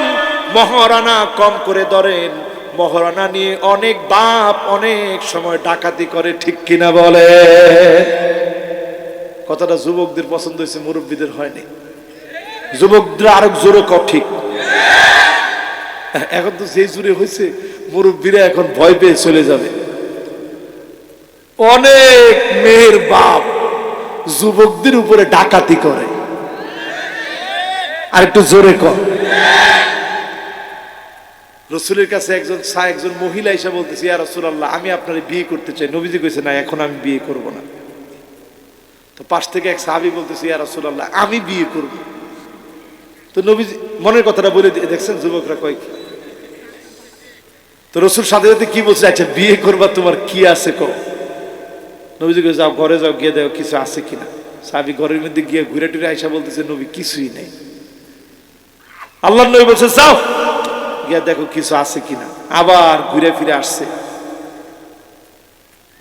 মহারানা কম করে ধরেন। মহারানা নিয়ে অনেক বাপ অনেক সময় ডাকাতি করে, ঠিক কিনা বলে? কথাটা যুবকদের পছন্দ হয়েছে, মুরব্বীদের হয়নি। যুবকদের আরো জোরে কর, ঠিক? এখন তো যে জোরে হয়েছে, মুরব্বীরা এখন ভয় পেয়ে চলে যাবে। অনেক মেয়ের বাপ যুবকদের উপরে ডাকাতি করে, আর একটু জোরে কর। রসুলের কাছে একজন মহিলা এসে বলতেছে, ইয়া রাসূলুল্লাহ, আমি আপনার বিয়ে করতে চাই। নবীজি কইছে না, এখন আমি বিয়ে করব না। তো পাশ থেকে এক সাহাবী বলতেছে, ইয়া রাসূলুল্লাহ, আমি বিয়ে করব। তো নবীজি মনের কথাটা বলে দেখছেন যুবকরা কয় কি? তো রসুল সাথে সাথে কি বলছে, আচ্ছা বিয়ে করবা, তোমার কি আছে কও। নবীজি কইছে, যাও ঘরে যাও, গিয়ে দেখো কিছু আছে কিনা। সাহাবী ঘরের মধ্যে গিয়ে ঘুরে টুরে আইসা বলতেছে, নবী কিছুই নেই। আল্লাহর নবী বলছে, যাও গিয়া দেখো কিছু আছে কিনা। আবার ঘুরে ফিরে আসছে,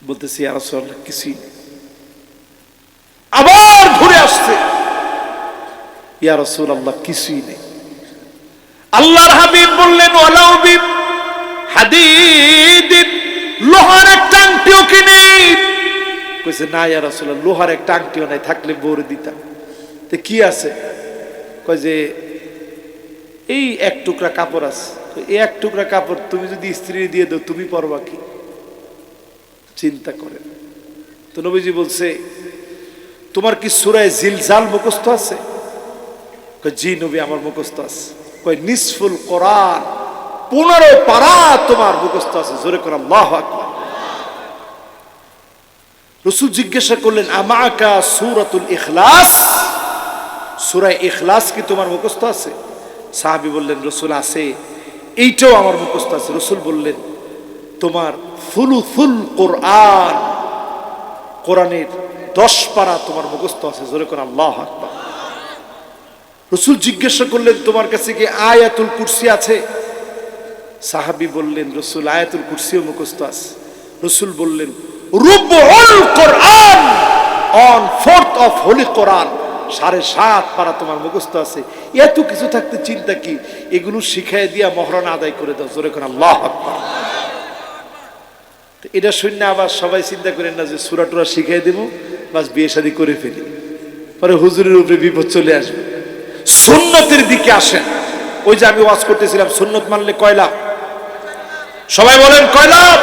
বলতেছি ইয়া রাসূলুল্লাহ কিছুই নেই। আবার ঘুরে আসছে, ইয়া রাসূলুল্লাহ কিছুই নেই। আল্লাহর হাবিব বললেন, ওয়ালাউ বি হাদীদ, লোহার একটা আংটিও কি নেই? কইছে না ইয়া রাসূলুল্লাহ, লোহার একটা আংটিও নাই, থাকলে বউরে দিতাম। তো কি আছে? কয় যে এই এক টুকরা কাপড় আছে। এই এক টুকরা কাপড় তুমি যদি স্ত্রী দিয়ে দাও, তুমি পরবা কি? চিন্তা করেন। তো নবীজি বলছে, তোমার কি সূরা জিলজাল মুখস্থ আছে? কয় জি নবী, আমার মুখস্থ আছে। কয় নিসফুল কোরআন, 15 পারা তোমার মুখস্থ আছে। জোরে করে আল্লাহু আকবার। রাসূল জিজ্ঞাসা করলেন, আমাকা সূরাতুল ইখলাস, সূরা ইখলাস কি তোমার মুখস্থ আছে? সাহাবী বললেন, রাসূল আছে, এইটাও আমার মুখস্থ আছে। রাসূল বললেন, তোমার ফুলুল কোরআন, কোরআনের 10 পারা তোমার মুখস্থ আছে। জোরে করে আল্লাহু আকবার। রাসূল জিজ্ঞাসা করলেন, তোমার কাছে কি আয়াতুল কুরসি আছে? সাহাবী বললেন, রাসূল আয়াতুল কুরসিও মুখস্থ আছে। রাসূল বললেন, রুবুল কোরআন, 1/4 অফ হোলি কোরআন, 7.5 পারা তোমার মুখস্থ আছে। এত কিছু থাকতে চিন্তা কি? এগুলো শিখাই দিয়া মহরানা আদায় করে দাও। জোরে করে আল্লাহু আকবার। এটা শুনে আবার সবাই চিন্তা করেন না যে সূরা টুরা শিখাই দেব, বাস বিয়ে শাদী করে ফেলি, পরে হুজুরের উপরে বিপদ চলে আসবে। সুন্নতের দিকে আসেন। ওই যে আমি ওয়াজ করতেছিলাম, সুন্নত মানলে কয় লাভ? সবাই বলেন কয় লাভ?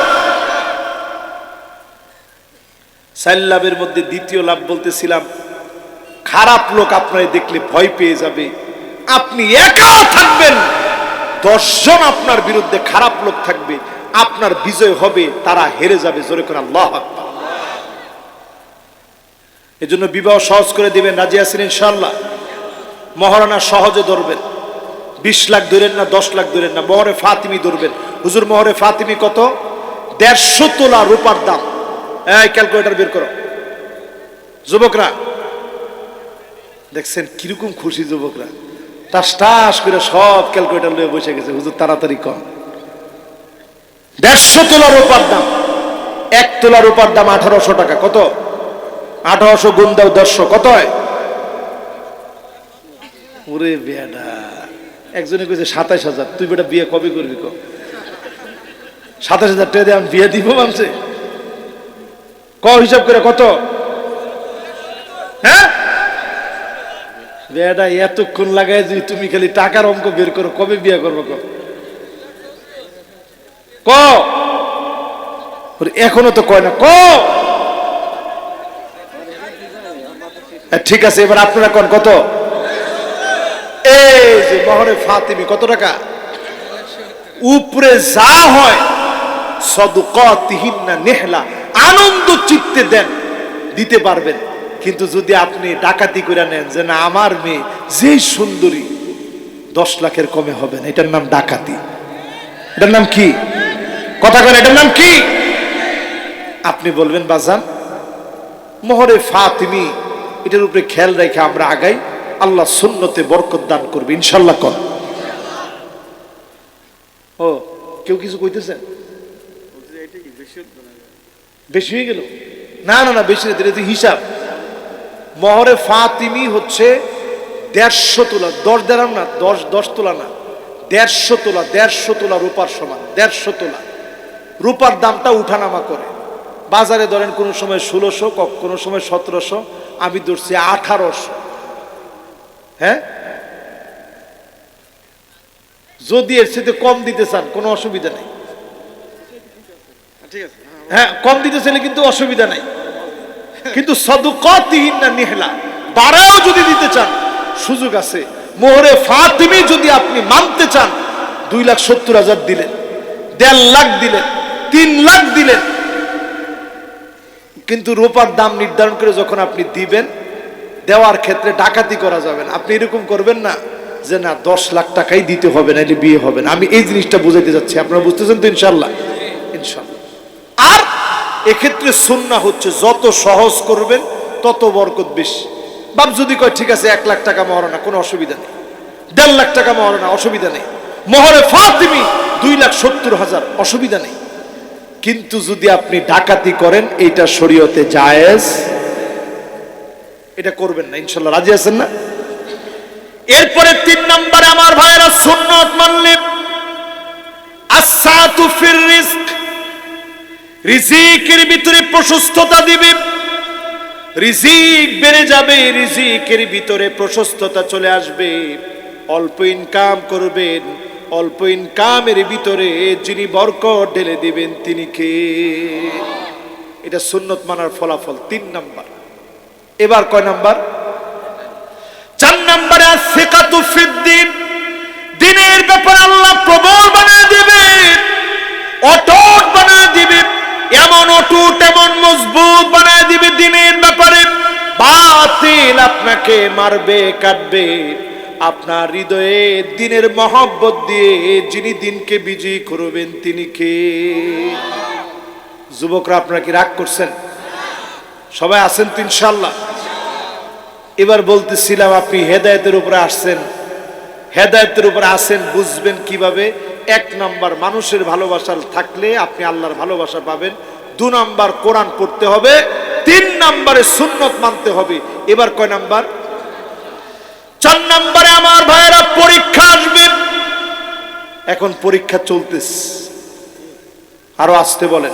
চার লাভের মধ্যে দ্বিতীয় লাভ বলতেছিলাম, খারাপ লোক আপনারে দেখলে ভয় পেয়ে যাবে। আপনি একা থাকবেন, 10 জন আপনার বিরুদ্ধে খারাপ লোক থাকবে, আপনার বিজয় হবে, তারা হেরে যাবে। জোরে করে আল্লাহু আকবার। এজন্য বিবাহ সহজ করে দিবেন, রাজি আছেন ইনশাআল্লাহ? মহারানা সহজে ধরবেন, 20 লাখ ধরেন না, 10 লাখ ধরেন না, মোহরে ফাতিমি ধরবেন। হুজুর মোহরে ফাতিমি কত? 150 তোলা রূপার দাম। এই ক্যালকুলেটর বের করো যুবকরা। দেখছেন কিরকম খুশি যুবকরা, টাস টাস করে সব ক্যালকুলেটর লয়ে বসে গেছে। হুজুর তাড়াতাড়ি কম। 150 তোলা রূপার দাম। 1 তোলা রূপার দাম 1800 টাকা। কত? 1800 গুণ দাও 100, কত হয়? ওরে বেটা, একজনে কইছে 27000। তুই বেটা বিয়ে কবে করবি? 27000 টাকা দিয়ে আমি বিয়ে দিব মানছে? ক হিসাব করে কত? হ্যাঁ বেটা, এতক্ষণ লাগায় যদি তুমি খালি টাকার অঙ্ক বের করো, কবে বিয়ে করবো? ক এখনো তো কয় না। ক ঠিক আছে, এবার আপনারা কোন কত? এই যে মহরে ফাতিমি কত টাকা? উপরে যা হয় সাদকাতিহিন্না নিহলা, আনন্দ চিত্তে দেন, দিতে পারবেন। কিন্তু যদি আপনি ডাকাতি করে নেন যে না আমার মেয়ে যে সুন্দরী, 10 লাখের কমে হবে না, এটার নাম ডাকাতি। এটার নাম কি? কথা বলেন, এটার নাম কি? আপনি বলবেন বাজান মোহরে ফাতিমি, এটার উপরে খেয়াল রেখে আমরা আগাই, আল্লাহ সুন্নতে বরকত দান করবে ইনশাআল্লাহ। কর ও কেউ কিছু কইতেছেন? বেশি হয়ে গেল? না না না, বেশি না, এটা হিসাব। মহরে ফাতিমি হচ্ছে 150 তোলা, 10 দিরহাম না, 10 তোলা না, 150 তোলা। 150 তোলা রূপার সমান। 150 তোলা রূপার দামটা উঠানামা করে। বাজারে ধরেন কোন সময় 1600, কোন সময় 1700, আমি ধরছি 1800। হ্যাঁ, যদি এর সাথে কম দিতে চান কোনো অসুবিধা নেই। হ্যাঁ, কম দিতে চাইলে কিন্তু অসুবিধা নাই, কিন্তু সাদকাতিহিন্না নিহলা, বাড়াও যদি দিতে চান সুযোগ আছে। মোহরে ফাতিমি যদি আপনি মানতে চান, 2,70,000 দিলেন, 1.5 লাখ দিলেন, 3 লাখ দিলেন, কিন্তু রূপার দাম নির্ধারণ করে যখন আপনি দিবেন, দেওয়ার ক্ষেত্রে ডাকাতি করা যাবে না। আপনি এরকম করবেন না যে না 10 লাখ টাকাই দিতে হবে না, বিয়ে হবে না। আমি এই জিনিসটা বুঝাইতে যাচ্ছি, আপনারা বুঝতেছেন তো ইনশাআল্লাহ? ইনশাআল্লাহ। আর এক্ষেত্রে সুন্নাহ হচ্ছে যত সহজ করবেন তত বরকত বেশি। বাপ যদি কয় ঠিক আছে 1 লাখ টাকা মহরানা, কোনো অসুবিধা নেই, 1.5 লাখ টাকা মহরানা, অসুবিধা নেই, মোহরে ফাতিমি 2,70,000, অসুবিধা নেই। কিন্তু যদি আপনি ডাকাতি করেন, এটা শরীয়তে জায়েজ, এটা করবেন না ইনশাআল্লাহ। রাজি আছেন না? এরপরে 3 নম্বরে আমার ভাইরা সুন্নাত মানলে আসসাতু ফির রিজক, রিজিকের ভিতরে প্রশস্ততা দিবে, রিজিক বেড়ে যাবে, রিজিকের ভিতরে প্রশস্ততা চলে আসবে। অল্প ইনকাম করবেন, অল্প ইনকামের ভিতরে যিনি বরকত ঢেলে দিবেন তিনি কে? এটা সুন্নত মানার ফলাফল। 3 নাম্বার। এবার কয় নাম্বার? 4 নম্বরে আসিকাতু ফিদ্দিন, দিনের ব্যাপারে আল্লাহ প্রবল বানিয়ে দিবে, অটুট বানিয়ে দিবে, এমন অটুট এমন মজবুত বানিয়ে দিবে দিনের ব্যাপারে। বাতিল আপনাকে মারবে, কাটবে, আপনার হৃদয়ে দিনের মহব্বত দিয়ে যিনি দিনকে বিজয়ী করবেন তিনি কে? যুবকরা আপনারা কি রাগ করছেন? সবাই আছেন তো ইনশাআল্লাহ? এবার বলতেছিলাম আপনি হেদায়েতের উপরে আসছেন, হেদায়েতের উপরে আসেন, বুঝবেন কিভাবে? 1 নাম্বার মানুষের ভালোবাসা থাকলে আপনি আল্লাহর ভালোবাসা পাবেন। 2 নাম্বার কোরআন পড়তে হবে। 3 নাম্বারে সুন্নত মানতে হবে। এবার কয় নাম্বার? 4 নাম্বারে আমার ভাইয়েরা পরীক্ষা আসবে। এখন পরীক্ষা চলতেছে, আরো আসতে বলেন,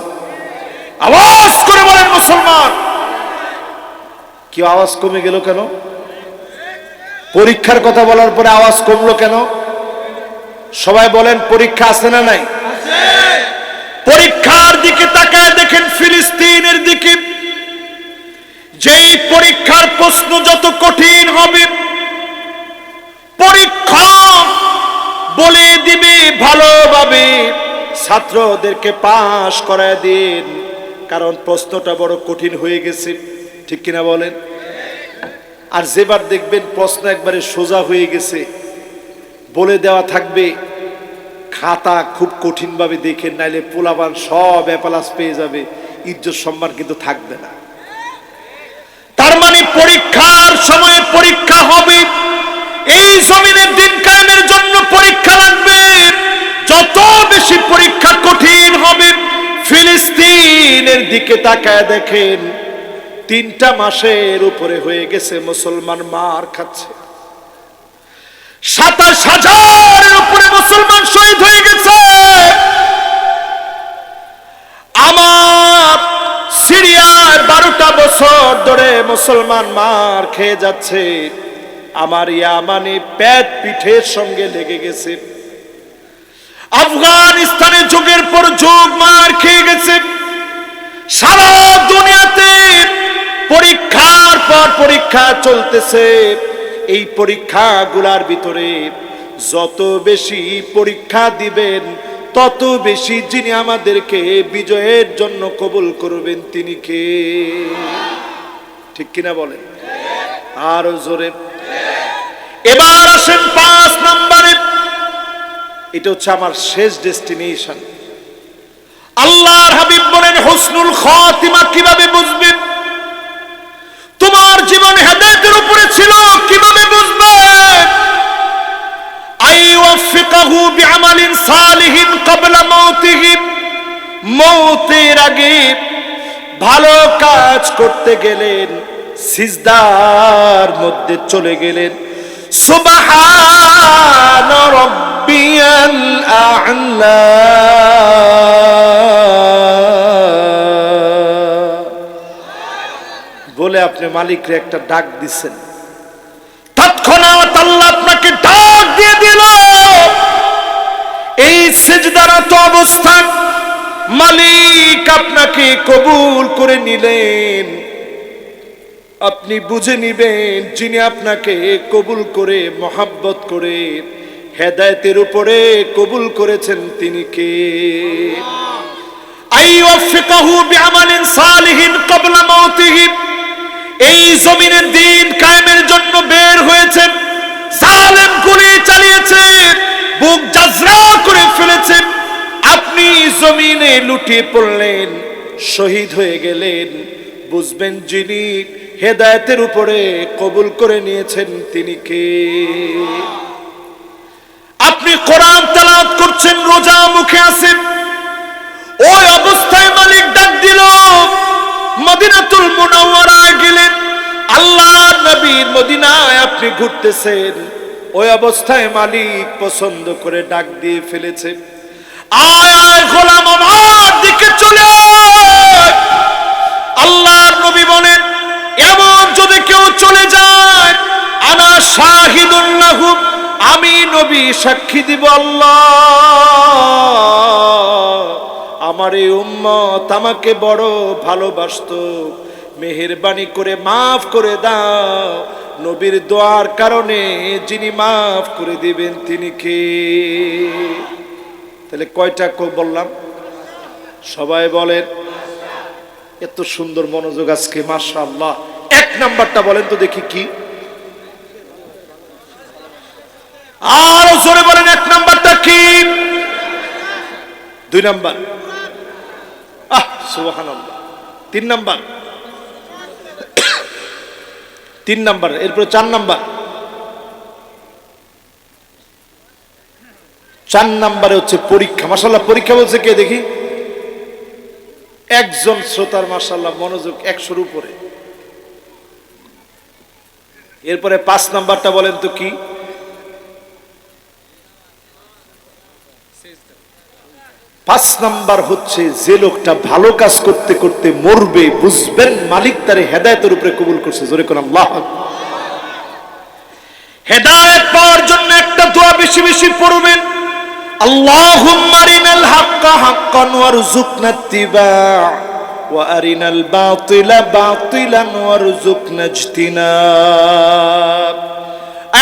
আওয়াজ করে বলেন মুসলমান। কি আওয়াজ কমে গেল কেন? পরীক্ষার কথা বলার পরে আওয়াজ কমলো কেন? সবাই বলেন পরীক্ষা আছে না নাই? পরীক্ষার দিকে তাকায় দেখেন, ফিলিস্তিনের দিকে যেই পরীক্ষার প্রশ্ন যত কঠিন হবে, পরীক্ষা বলে দিবে ভালোভাবে, ছাত্রদেরকে পাস করায় দিন, কারণ প্রশ্নটা বড় কঠিন হয়ে গেছে। ঠিক কিনা বলেন? আর যেবার দেখবেন প্রশ্ন একবারে সোজা হয়ে গেছে, বলে দেওয়া থাকবে খাতা খুব কঠিন ভাবে দেখেন, নাইলে পোলাবান সব এপালাস পেয়ে যাবে, ইজ্জত সম্মান কিন্তু থাকবে না। তার মানে পরীক্ষার সময় পরীক্ষা হবে, এই জমিনের দিন কায়েমের জন্য পরীক্ষা লাগবে। যত বেশি পরীক্ষা কঠিন হবে, ফিলিস্তিনের দিকে তাকায় দেখেন 3টা মাসের উপরে হয়ে গেছে মুসলমান মার খাচ্ছে। 27,000-এর উপরে মুসলমান শহীদ হয়ে গেছে। আমার সিরিয়ায় 12টা বছর ধরে মুসলমান মার খেয়ে যাচ্ছে। আমার ইয়ামানে পেট পিঠের সঙ্গে লেগে গেছে। আফগানিস্তানে যুগের পর যুগ মার খেয়ে গেছে। সারা দুনিয়াতে পরীক্ষার পর পরীক্ষা চলতেছে। এই পরীক্ষাগুলোর ভিতরে যত বেশি পরীক্ষা দিবেন, তত বেশি যিনি আমাদেরকে বিজয়ের জন্য কবুল করবেন তিনি কে? ঠিক কিনা বলেন? আরো জোরে। এবার আসেন 5 নম্বরে। এটা হচ্ছে আমার শেষ ডেস্টিনেশন। আল্লাহর হাবিব বলেন, হুসনুল খাতিমা কিভাবে বুঝবেন? তোমার জীবন হেদায়েতের উপরে ছিল, কিভাবে বুঝবেন? আইওয়াফিকাহু বিআমালিন সালিহিন ক্বাবলা মাউতিহি, মওতের আগে ভালো কাজ করতে গেলেন, সিজদার মধ্যে চলে গেলেন। সুবহান রাব্বিয়াল আ'লা, বলে আপনি মালিকরে একটা ডাক দিচ্ছেন, তৎক্ষণাৎ আল্লাহ আপনাকে ডাক দিয়ে দিল। এই সিজদারত অবস্থায় মালিক আপনাকে কবুল করে নিলেন। আপনি বুঝে নিবেন যিনি আপনাকে কবুল করে, মহাব্বত করে, হেদায়েতের উপরে কবুল করেছেন তিনি কে? আইওয়াফিকাহু বিআমালিন সালিহিন ক্বাবলা মাউতিহি, এই জমিনের দিন কায়েমের জন্য বের হয়েছেন, জালেম গুলি চালিয়েছে, বুক জাজরা করে ফেলেছে, আপনি জমিনে লুটিয়ে পড়লেন, শহীদ হয়ে গেলেন। বুঝবেন যিনি হেদায়েতের উপরে কবুল করে নিয়েছেন তিনি কে? আপনি কোরআন তেলাওয়াত করছেন, রোজা মুখে আছেন, ওই অবস্থায় মালিক ডাক দিল, মদিনাতুল মুনাওয়ারায় গেলেন, আল্লাহর নবীর মদিনায় আপনি ঘুরতেছেন, ওই অবস্থায় মালিক পছন্দ করে ডাক দিয়ে ফেলেছে, আয় আয় গোলাম আমার দিকে চলে আয়। আল্লাহর নবী বলেন, এমন যদি কেউ চলে যায়, আনা শাহিদুন লাহু, আমি নবী সাক্ষী দিব, আল্লাহ আমার এই উম্মত আমাকে বড় ভালোবাসতো, মেহেরবানি করে মাফ করে দাও। নবীর দোয়ার কারণে যিনি মাফ করে দিবেন তিনি কে? তাহলে কয়টা বললাম? সবাই বলেন। এত সুন্দর মনোযোগ আজকে, মাশাআল্লাহ। 1 নাম্বারটা বলেন তো দেখি কি? আর জোরে বলেন, 1 নাম্বারটা কি? 2 নাম্বার, সুবহানাল্লাহ। 3 নাম্বার, 3 নাম্বার, এরপর 4 নাম্বার। 4 নাম্বারে হচ্ছে পরীক্ষা। মাশাআল্লাহ, পরীক্ষা বলছে কে দেখি? একজন শ্রোতার মাশাআল্লাহ মনোযোগ 100-র উপরে। এরপরে 5 নাম্বারটা বলেন তো কি? 5 নাম্বার হচ্ছে যে লোকটা ভালো কাজ করতে করতে মরবে, বুঝবেন মালিক তারে হেদায়েতের উপরে কবুল করছে। জোরে কোন আল্লাহ। হেদায়েত পাওয়ার জন্য একটা দোয়া বেশি বেশি পড়বেন, আল্লাহুম্মা আরিনাল হাক্কা হাক্কান ওয়ারযুকনা ইত্তিবা', ওয়া আরিনাল বাতিলা বাতিলান ওয়ারযুকনা ইজতিনাব।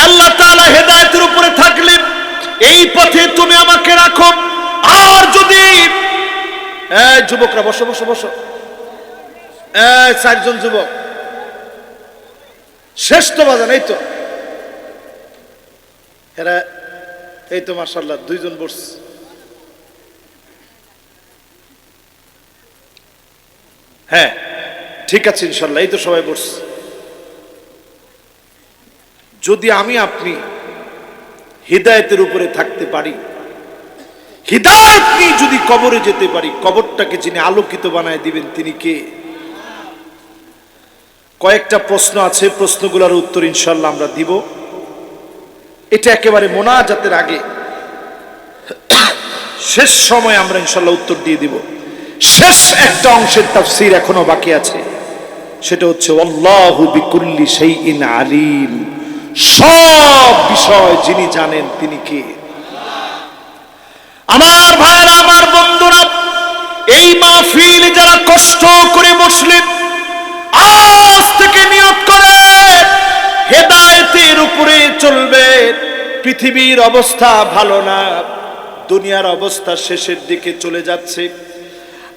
আল্লাহ তাআলা হেদায়েতের উপরে থাকলে এই পথে তুমি আমাকে রাখো, আর যদি এই যুবকরা বসো বসো বসো, এই চারজন যুবক শেষ তো বাজান, এই তো এরা, এই তো মাশাআল্লাহ দুইজন বসছে। হ্যাঁ ঠিক আছে ইনশাআল্লাহ, এই তো সবাই বসছে। যদি আমি আপনি হিদায়াতের উপরে থাকতে পারি, হিদায়াত নিয়ে যদি কবরে যেতে পারি, কবরটাকে যিনি আলোকিত বানায় দিবেন তিনি কে? কয়েকটা প্রশ্ন আছে, প্রশ্নগুলোর উত্তর ইনশাআল্লাহ আমরা দিব। এটা একেবারে মোনাজাতের আগে শেষ সময় আমরা ইনশাআল্লাহ উত্তর দিয়ে দিব। শেষ একটা অংশের তাফসীর এখনো বাকি আছে, সেটা হচ্ছে আল্লাহু বিকুল্লি শাইইন আলিম, সব বিষয় যিনি জানেন তিনি কে? আমার ভাইরা, আমার বন্ধুরা, এই মাহফিল যারা কষ্ট করে বসলেন, আজ থেকে নিয়ত করে হেদায়েতের উপরে চলবে। পৃথিবীর অবস্থা ভালো না, দুনিয়ার অবস্থা শেষের দিকে চলে যাচ্ছে।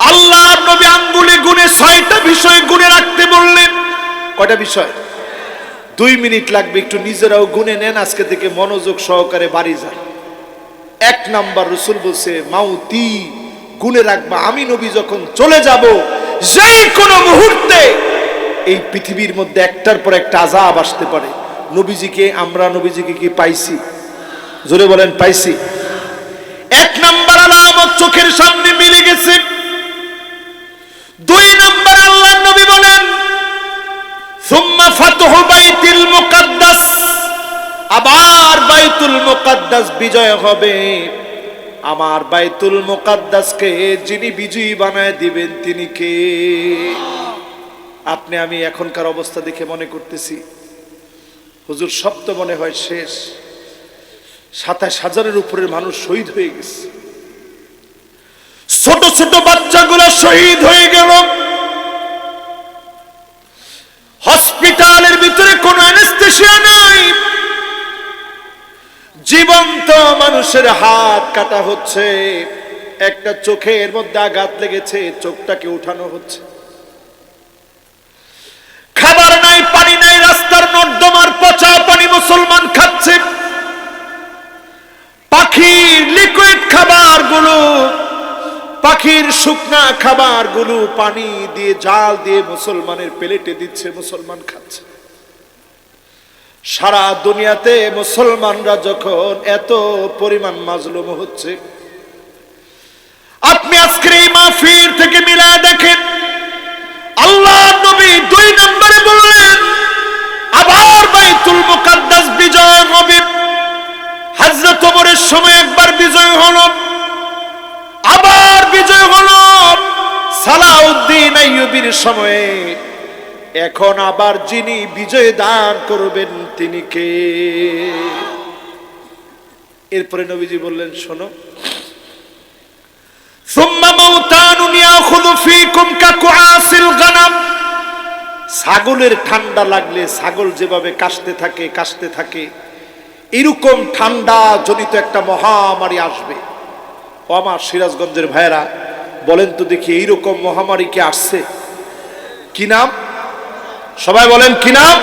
আল্লাহর নবী আঙ্গুলে গুনে 6টা বিষয় গুনে রাখতে বললেন। কয়টা বিষয়? 2 মিনিট লাগবে, একটু নিজেরাও গুনে নেন, আজকে থেকে মনোযোগ সহকারে বাড়ি যান। 1 নাম্বার, রাসূল বলছে মাউতি, গুনে রাখবা আমি নবী যখন চলে যাব, যেই কোনো মুহূর্তে এই পৃথিবীর মধ্যে একটার পর একটা আযাব আসতে পারে। নবীজিকে, আমরা নবীজিকে কি পাইছি? জোরে বলেন পাইছি? 1 নাম্বার আলামত চোখের সামনে মিলে গেছে। 2 নাম্বার, আল্লাহর নবী বলেন সুম্মা ফাতহু বাইতুল মুকাদ্দাস, আবার বাইতুল মুকাদ্দাস বিজয় হবে। আমার বাইতুল মুকাদ্দাসকে যিনি বিজয়ী বানায় দিবেন তিনি কে? আপনি আমি এখনকার অবস্থা দেখে মনে করতেছি হুজুর সব তো মনে হয় শেষ। 27,000-এর উপরের মানুষ শহীদ হয়ে গেছে, ছোট ছোট বাচ্চাগুলো শহীদ হয়ে গেল। হসপিটালের ভিতরে কোনো অ্যানেস্থেসিয়া নাই, জীবন্ত মানুষের হাত কাটা হচ্ছে, একটা চোখের মধ্যে আঘাত লেগেছে, চোখটাকে উঠানো হচ্ছে। খাবার নাই, পানি নাই, রাস্তার নর্দমার পচা পানি মুসলমান খাচ্ছে। পাখির লিকুইড খাবারগুলো, পাখির শুকনা খাবারগুলো পানি দিয়ে জাল দিয়ে মুসলমানের প্লেটে দিচ্ছে, মুসলমান খাচ্ছে। সারা দুনিয়াতে মুসলমানরা যখন এত পরিমাণ মাজলুম হচ্ছে, আপনি আজকের এই মাহফিল থেকে মিলায় দেখেন। আল্লাহ নবী 2 নম্বরে বললেন আবার বাইতুল মুকাদ্দাস বিজয় হবে। হযরত ওমরের সময় একবার বিজয় হলো, আবার বিজয় হলো সালাউদ্দিন আইয়ুবীর সময়ে। এখন আবার যিনি বিজয় দান করবেন তিনি কে? এরপরে নবীজি বললেন শোনো, সুম্মা মাউতানুন ইয়াখুযু ফীকুম কাকুআসিল গানাম, ছাগলের ঠান্ডা লাগলে ছাগল যেভাবে কাশতে থাকে এরকম ঠান্ডা জনিত একটা মহামারী আসবে। ও আমার সিরাজগঞ্জের ভাইয়েরা, বলেন তো দেখি এইরকম মহামারী কি আসছে? কি নাম? সবাই বলেন কি নাম?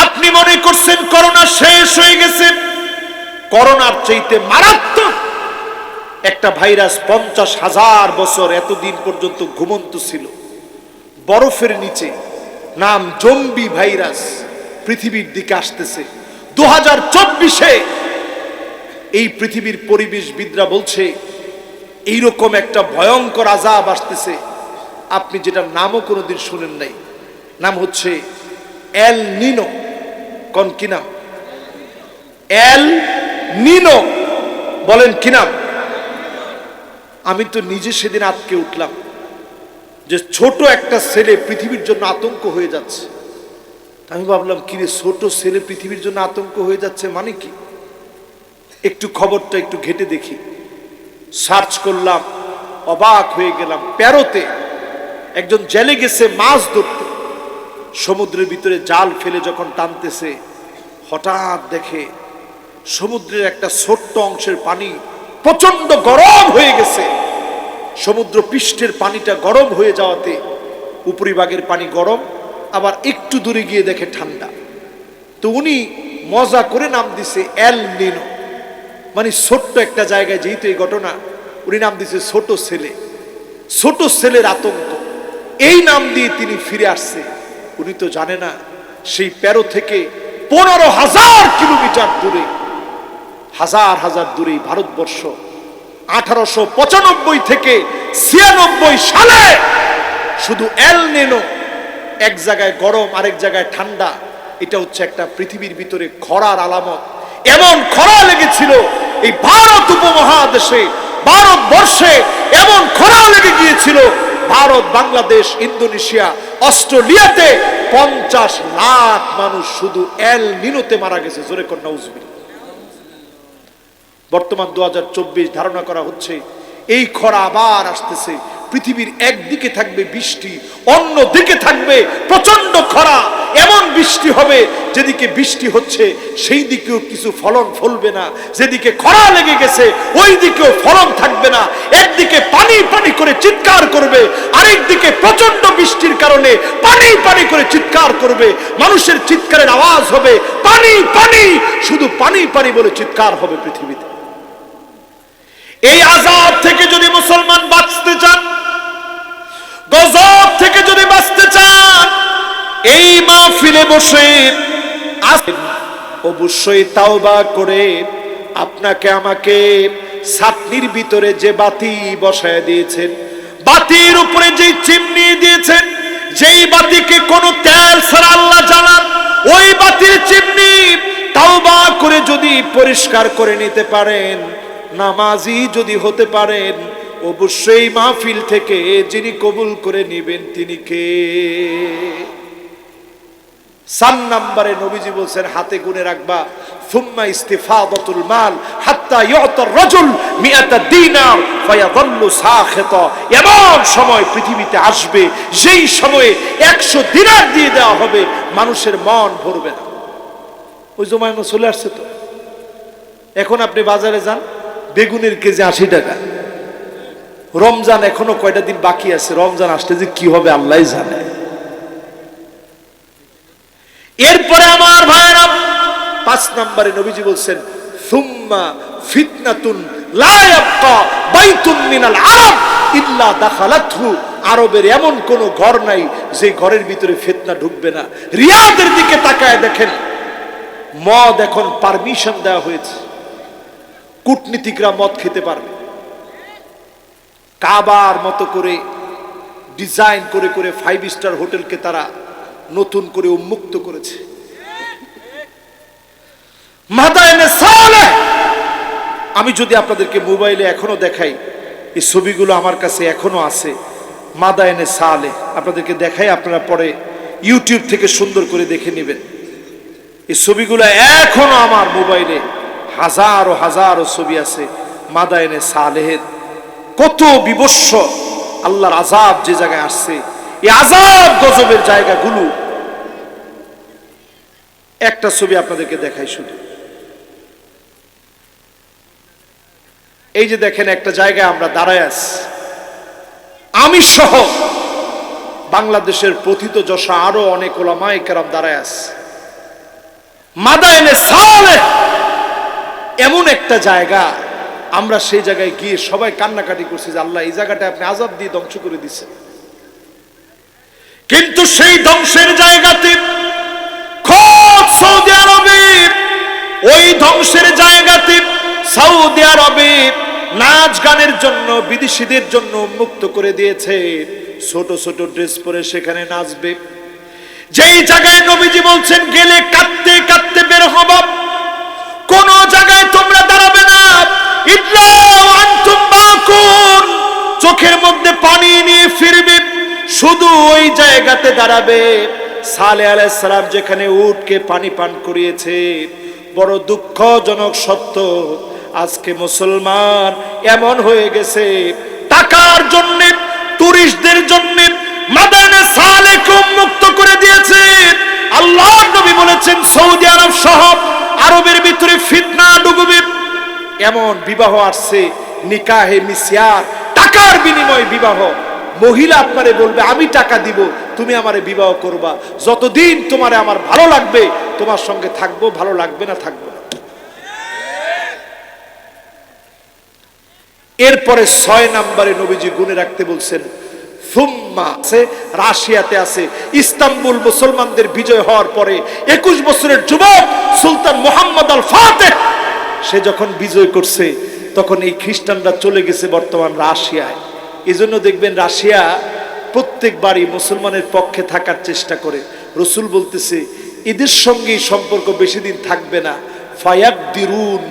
আপনি মনে করছেন করোনা শেষ হয়ে গেছে? করোনার চাইতে মারাত্মক একটা ভাইরাস 50,000 বছর এতদিন পর্যন্ত ঘুমন্ত ছিল বরফের নিচে, নাম জম্বি ভাইরাস, পৃথিবীর দিকে আসতেছে। 2024-এ এই পৃথিবীর পরিবেশবিদরা বলছে এইরকম একটা ভয়ঙ্কর আযাব আসতেছে, আপনি যেটার নামও কোনোদিন শুনেন নাই। নাম হচ্ছে এল নিনো। কোন কি নাম? এল নিনো। বলেন কি নাম? আমি তো নিজে সেদিন আটকে উঠলাম যে ছোট একটা ছেলে পৃথিবীর জন্য আতঙ্ক হয়ে যাচ্ছে। আমি ভাবলাম কি রে, ছোট ছেলে পৃথিবীর জন্য আতঙ্ক হয়ে যাচ্ছে মানে কি? একটু খবরটা একটু ঘেটে দেখি, সার্চ করলাম, অবাক হয়ে গেলাম। পেরোতে একজন জেলে গেছে মাছ ধরতে, সমুদ্রের ভিতরে জাল ফেলে যখন টানতেছে, হঠাৎ দেখে সমুদ্রের একটা ছোট্ট অংশের পানি প্রচন্ড গরম হয়ে গেছে। সমুদ্র পৃষ্ঠের পানিটা গরম হয়ে যাওয়াতে উপরিভাগের পানি গরম, আবার একটু দূরে গিয়ে দেখে ঠান্ডা। তো উনি মজা করে নাম দিছে এল নিনো, মানে ছোট্ট একটা জায়গায়, যেহেতু এই ঘটনা, উনি নাম দিছে ছোট ছেলে। ছোট ছেলের আতঙ্ক, এই নাম দিয়ে তিনি ফিরে আসছে। উনি তো জানে না সেই পেরো থেকে 15,000 কিলোমিটার দূরে, হাজার হাজার দূরে ভারতবর্ষ 1895 থেকে 96 সালে শুধু এল নিনো, এক জায়গায় গরম আরেক জায়গায় ঠান্ডা, এটা হচ্ছে একটা পৃথিবীর ভিতরে খরার আলামত। এমন খরা লেগেছিল এই ভারত উপমহাদেশে, ভারতবর্ষে এমন খরা লেগে গিয়েছিল, ভারত, বাংলাদেশ, ইন্দোনেশিয়া, অস্ট্রেলিয়াতে 50 লাখ মানুষ শুধু এল নিনোতে মারা গেছে। জোরে কর নাউজুবিল্লাহ। বর্তমান 2024 ধারণা করা হচ্ছে এই খরা আবার আসতেছে। পৃথিবীর একদিকে থাকবে বৃষ্টি, অন্য দিকে থাকবে প্রচন্ড খরা। এমন বৃষ্টি হবে যেদিকে বৃষ্টি হচ্ছে সেই দিকেও কিছু ফলন ফলবে না, যেদিকে খরা লেগে গেছে ওই দিকেও ফলন থাকবে না। একদিকে পানি পানি করে চিৎকার করবে, আরেক দিকে প্রচন্ড বৃষ্টির কারণে পানি পানি করে চিৎকার করবে। মানুষের চিৎকারের আওয়াজ হবে পানি পানি, শুধু পানি পানি বলে চিৎকার হবে পৃথিবীতে। এই আযাব থেকে যদি মুসলমান বাঁচতে চান, গজব থেকে যদি বাঁচতে চান, এই মাহফিলে বসে অবশ্যই তাওবা করে আপনাকে আমাকে ছাতনির ভিতরে যে বাতি বসায় দিয়েছেন, বাতির উপরে যে চিমনি দিয়েছেন, যেই বাতিকে কোনো তেল ছাড়া আল্লাহ জ্বালান, ওই বাতির চিমনি তাওবা করে যদি পরিষ্কার করে নিতে পারেন, নামাজি যদি হতে পারেন, অবশ্যই মাহফিল থেকে যিনি কবুল করে নেবেন তিনি কে? 4 নম্বরে নবীজি বলছেন হাতে গুনে রাখবা, সুম্মা ইস্তিফাদাতুল মাল হাত্তা ইউতার রাজুল 100 দিনার ফায়াযাল্লু সাখিতা। এমন সময় পৃথিবীতে আসবে যেই সময়ে 100 দিনার দিয়ে দেওয়া হবে, মানুষের মন ভরবে না। ওই জমানা চলে আসছে তো। এখন আপনি বাজারে যান, বেগুনের কেজি 80 টাকা। রমজান এখনো কয়টা দিন বাকি আছে, রমজান আসতে যে কি হবে আল্লাহ জানে। এরপরে আমার ভাইরা 5 নম্বরে নবীজি বলছেন সুম্মা ফিতনাতুন লা ইয়াবকা বাইতুন মিনাল আরব ইল্লা দাখালাতহু। আরবের এমন কোন ঘর নাই যে ঘরের ভিতরে ফিতনা ঢুকবে না। রিয়াদের দিকে তাকায় দেখেন, মদ এখন পারমিশন দেওয়া হয়েছে, কূটনীতিকরা মদ খেতে পারবে। কাবার মতো করে ডিজাইন করে করে 5 স্টার হোটেলকে তারা নতুন করে উন্মুক্ত করেছে। মাদায়েনে সালেহ, আমি যদি আপনাদেরকে মোবাইলে এখনো দেখাই, এই ছবিগুলো আমার কাছে এখনো আছে। মাদায়েনে সালেহ আপনাদেরকে দেখাই, আপনারা পরে ইউটিউব থেকে সুন্দর করে দেখে নেবেন। এই ছবিগুলো এখনো আমার মোবাইলে হাজারো হাজারো ছবি আছে মাদায়েনে সালেহের। কত বিভৎস আল্লাহর আযাব যে জায়গায় আসছে, এই আযাব গজবের জায়গাগুলো। একটা ছবি আপনাদেরকে দেখাই শুধু। এই যে দেখেন একটা জায়গায় আমরা দাঁড়ায় আছি, আমি সহ বাংলাদেশের প্রথিতযশা আরো অনেক উলামায়ে কেরাম দাঁড়ায় আছে। মাদায়েনে সালেহ এমন একটা জায়গা, আমরা সেই জায়গায় গিয়ে সবাই কান্নাকাটি করছি যে আল্লাহ এই জায়গাটা আপনি আযাব দিয়ে ধ্বংস করে দিচ্ছেন। কিন্তু সেই ধ্বংসের জায়গাতে খোদ সৌদি আরবে, ওই ধ্বংসের জায়গাতে সৌদি আরবে নাচ গানের জন্য বিদেশিদের জন্য মুক্ত করে দিয়েছে। ছোট ছোট ড্রেস পরে সেখানে নাচবে। যেই জায়গায় নবীজি বলছেন গেলে কাঁদতে কাঁদতে বের হবা, কোন জায়গায় তোমরা দাঁড়াবে না, ইল্লা আনতুম বাকুন, চোখের মধ্যে পানি নিয়ে ফিরবে, শুধু ওই জায়গাতে দাঁড়াবে। সালেহ আলাইহিস সালাম যেখানে উটকে পানি পান করিয়েছে। বড় দুঃখজনক সত্য, আজকে মুসলমান এমন হয়ে গেছে, টাকার জন্য, টুরিস্টদের জন্য, মাদানে সালেকুম মুক্ত করে দিয়েছে। আল্লাহর নবী বলেছেন সৌদি আরব সহ আরবের ভিতরে ফিতনা ডুববে। এমন বিবাহ আসছে নিকাহে মিসিয়ার, টাকার বিনিময়ে বিবাহ। মহিলা আপনারে বলবে আমি টাকা দিব, তুমি আমারে বিবাহ করবা, যতদিন তোমারে আমার ভালো লাগবে তোমার সঙ্গে থাকবো, ভালো লাগবে না থাকবো না। এরপরে 6 নম্বরে নবীজি গুণে রাখতে বলছেন সুম্মা আছে, রাশিয়াতে আছে, ইস্তাম্বুল মুসলমানদের বিজয় হওয়ার পরে 21 বছরের যুবক সুলতান মুহাম্মদ আল ফাতেহ সে যখন বিজয় করছে তখন এই খ্রিস্টানরা চলে গেছে বর্তমান রাশিয়ায়। এজন্য দেখবেন রাশিয়া প্রত্যেকবারই মুসলমানের পক্ষে থাকার চেষ্টা করে। রসুল বলতেছে এদের সঙ্গে সম্পর্ক বেশি দিন থাকবে না, ফায়াকদিরুন,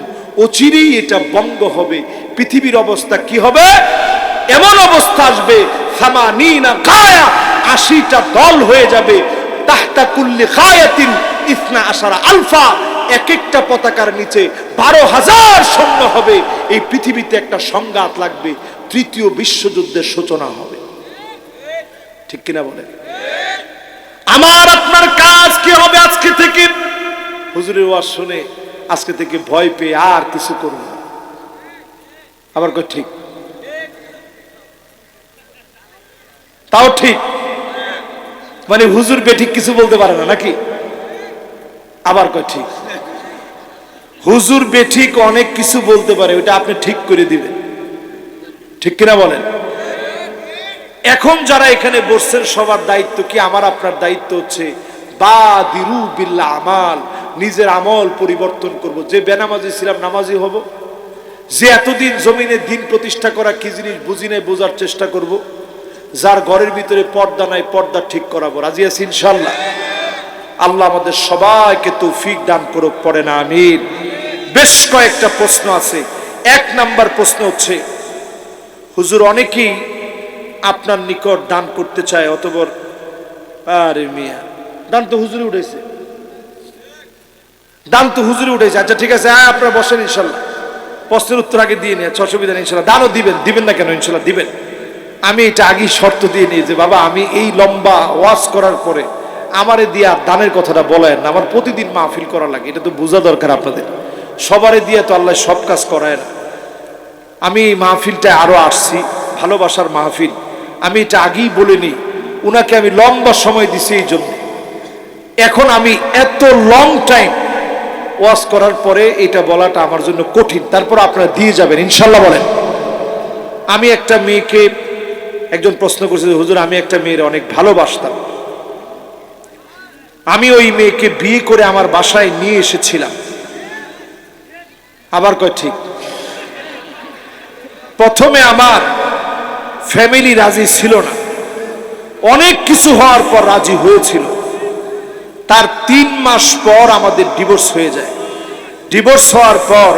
অচিরেই এটা বঙ্গ হবে। পৃথিবীর অবস্থা কি হবে? এমন অবস্থা আসবে সামানিনা গায়া, 80টা দল হয়ে যাবে, তাহতা কুল্লি গায়াতিন ইসনা আশারা আলফা, এক একটা পতাকার নিচে 12,000 সৈন্য হবে। এই পৃথিবীতে একটা সংঘাত লাগবে, তৃতীয় বিশ্বযুদ্ধের সূচনা হবে। ঠিক কিনা বলেন? আমার আপনার কাজ কি হবে আজকে থেকে? হুজুরের ওয়াজ শুনে আজকে থেকে ভয় পেয়ে আর কিছু করব না। আবার কই ঠিক? তাও ঠিক, মানে হুজুর বেঠিক কিছু বলতে পারে না নাকি? আবার কই ঠিক? হুজুর বেঠিক অনেক কিছু বলতে পারে, ওটা আপনি ঠিক করে দিবেন। ঠিক কিনা বলেন? এখন যারা এখানে বসছেন সবার দায়িত্ব কি? আমার আপনার দায়িত্ব হচ্ছে বাদিরু বিল আমাল, নিজের আমল পরিবর্তন করব। যে বেনামাজি ছিলাম নামাজি হব, যে এতদিন জমিনে দিন প্রতিষ্ঠা করা কি জিনিস বুঝি নাই বোঝার চেষ্টা করব, যার ঘরের ভিতরে পর্দা নাই পর্দা ঠিক করাবো। রাজি আছি ইনশাআল্লাহ? আল্লাহ আমাদের সবাইকে তৌফিক দান করুক, পড়ে না আমিন। বেশ কয়েকটা প্রশ্ন আছে। 1 নাম্বার প্রশ্ন হচ্ছে, হুজুর অনেকেই আপনার নিকট দান করতে চায়, অতঃপর আরে মিয়া দান তো হুজুরে উঠেছে, দান তো হুজুরে উঠেছে। আচ্ছা ঠিক আছে, আপনারা বসেন, ইনশাল্লাহ প্রশ্নের উত্তর আগে দিয়ে নিয়ে অসুবিধা নেই, ইনশাল্লাহ দানও দিবেন। দিবেন না কেন? ইনশাল্লাহ দিবেন। আমি এটা আগেই শর্ত দিয়ে নিই যে বাবা আমি এই লম্বা ওয়াজ করার পরে আমারে দিয়া দানের কথাটা বলেন না, আমার প্রতিদিন মাহফিল করা লাগে, এটা তো বোঝা দরকার আপনাদের। সবারে দিয়ে তো আল্লাহ সব কাজ করায় না। আমি এই মাহফিলটায় আরো আসছি, ভালোবাসার মাহফিল, আমি এটা আগেই বলে নিই। উনাকে আমি লম্বা সময় দিছি এই জন্য। এখন আমি এত লং টাইম ওয়াজ করার পরে এটা বলাটা আমার জন্য কঠিন, তারপর আপনারা দিয়ে যাবেন ইনশাল্লাহ। বলেন, আমি একটা মেয়েকে, একজন প্রশ্ন করছে হুজুর আমি একটা মেয়ের অনেক ভালোবাসতাম, আমি ওই মেয়েকে বিয়ে করে আমার বাসায় নিয়ে এসেছিলাম। আবার কয় ঠিক? প্রথমে আমার ফ্যামিলি রাজি ছিল না, অনেক কিছু হওয়ার পর রাজি হয়েছিল। তার 3 মাস পর আমাদের ডিভোর্স হয়ে যায়। ডিভোর্স হওয়ার পর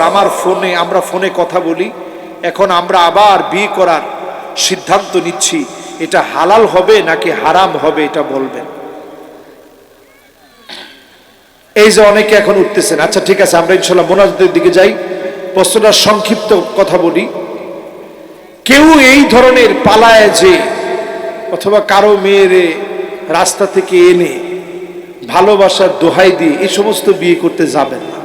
আমরা ফোনে কথা বলি। এখন আমরা আবার বিয়ে করার সিদ্ধান্ত নিচ্ছি, এটা হালাল হবে নাকি হারাম হবে এটা বলবেন। এই যে অনেকে এখন উঠতেছেন, আচ্ছা ঠিক আছে আমরা ইনশাল্লাহ মোনাজাতের দিকে যাই। প্রশ্নটা সংক্ষিপ্ত কথা বলি। কেউ এই ধরনের পালায় যে অথবা কারো মেয়েরে রাস্তা থেকে এনে ভালোবাসার দোহাই দিয়ে এই সমস্ত বিয়ে করতে যাবেন না।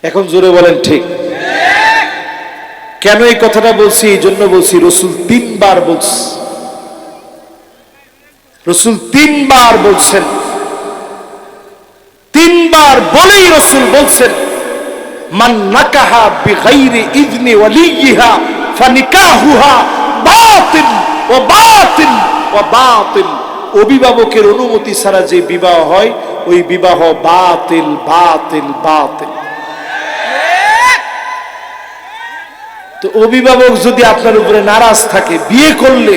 এখন জোরে বলেন ঠিক? কেন এই কথাটা বলছি? এই জন্য বলছি, রসুল 3 বার বলছে, রসুল 3 বার বলছেন, 3 বার বলেই রসুল বলছেন মান নাকাহা বিগাইরি ইযনি ওয়ালিয়িহা ফানিকাহুহা বাতিল ওয়া বাতিল ওয়া বাতিল। অভিভাবকের অনুমতি ছাড়া যে বিবাহ হয় ওই বিবাহ বাতিল বাতিল বাতিল। তো অভিভাবক যদি আপনার উপরে নারাজ থাকে, বিয়ে করলে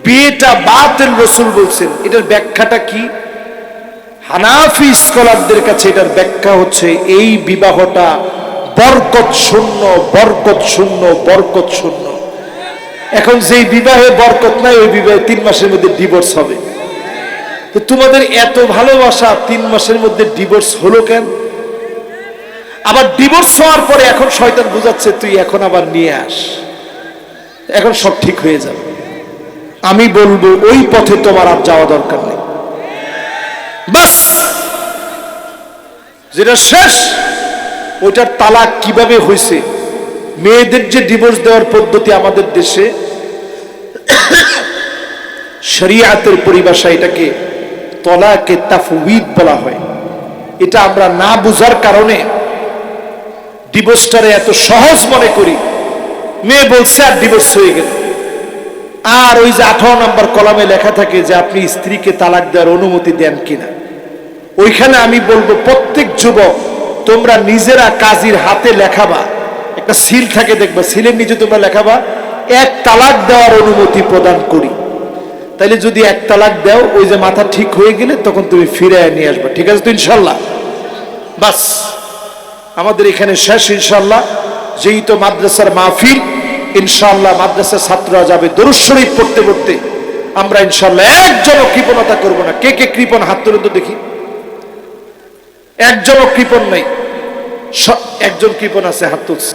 বিয়েটা বাতিল রসুল বলছেন, এটার ব্যাখ্যাটা কি? হানাফি স্কলারদের কাছে এটার ব্যাখ্যা হচ্ছে এই বিবাহটা বরকত শূন্য, বরকত শূন্য, বরকত শূন্য। এখন যেই বিবাহে বরকত নাই ওই বিবাহে 3 মাসের মধ্যে ডিভোর্স হবে। তো তোমাদের এত ভালোবাসা 3 মাসের মধ্যে ডিভোর্স হলো কেন? আবার ডিভোর্স হওয়ার পরে এখন শয়তান বুঝাচ্ছে তুই এখন আবার নিয়ে আস, এখন সব ঠিক হয়ে যাবে। আমি বলবো ওই পথে তোমার আর যাওয়া দরকার নেই। বাস, যেটা শেষ ওইটার তালাক কিভাবে হয়েছে, মেয়েদের যে ডিভোর্স দেওয়ার পদ্ধতি আমাদের দেশে শরিয়াতের পরিভাষা এটাকে তলাকে তাফউইদ বলা হয়। এটা আমরা না বুঝার কারণে ডিভোর্সটারে এত সহজ মনে করি। মেয়ে বলছে আর ডিভোর্স হয়ে গেল। আর ওই যে 18 নম্বর কলামে লেখা থাকে যে আপনি স্ত্রীকে তালাক দেওয়ার অনুমতি দেন কিনা, ওইখানে আমি বলবো প্রত্যেক যুবক তোমরা নিজেরা কাজীর হাতে লেখাবা, একটা সিল থাকে দেখবা, সিলের নিচে তোমরা লেখাবা এক তালাক দেওয়ার অনুমতি প্রদান করি। তাইলে যদি এক তালাক দাও, ওই যে মাথা ঠিক হয়ে গেলে তখন তুমি ফিরে নিয়ে আসবা। ঠিক আছে তো ইনশাল্লাহ? বাস, আমাদের এখানে শেষ ইনশাল্লাহ। যেই তো মাদ্রাসার মাহফিল, ইনশাল্লাহ মাদ্রাসার ছাত্ররা যাবে দরুদ শরীফ পড়তে পড়তে। আমরা ইনশাল্লাহ একজনও কৃপণতা করব না। কে কে কৃপণ হাত তুলে তো দেখি। একজনও কৃপণ নাই। একজন কৃপণ আছে, হাত তুলছে।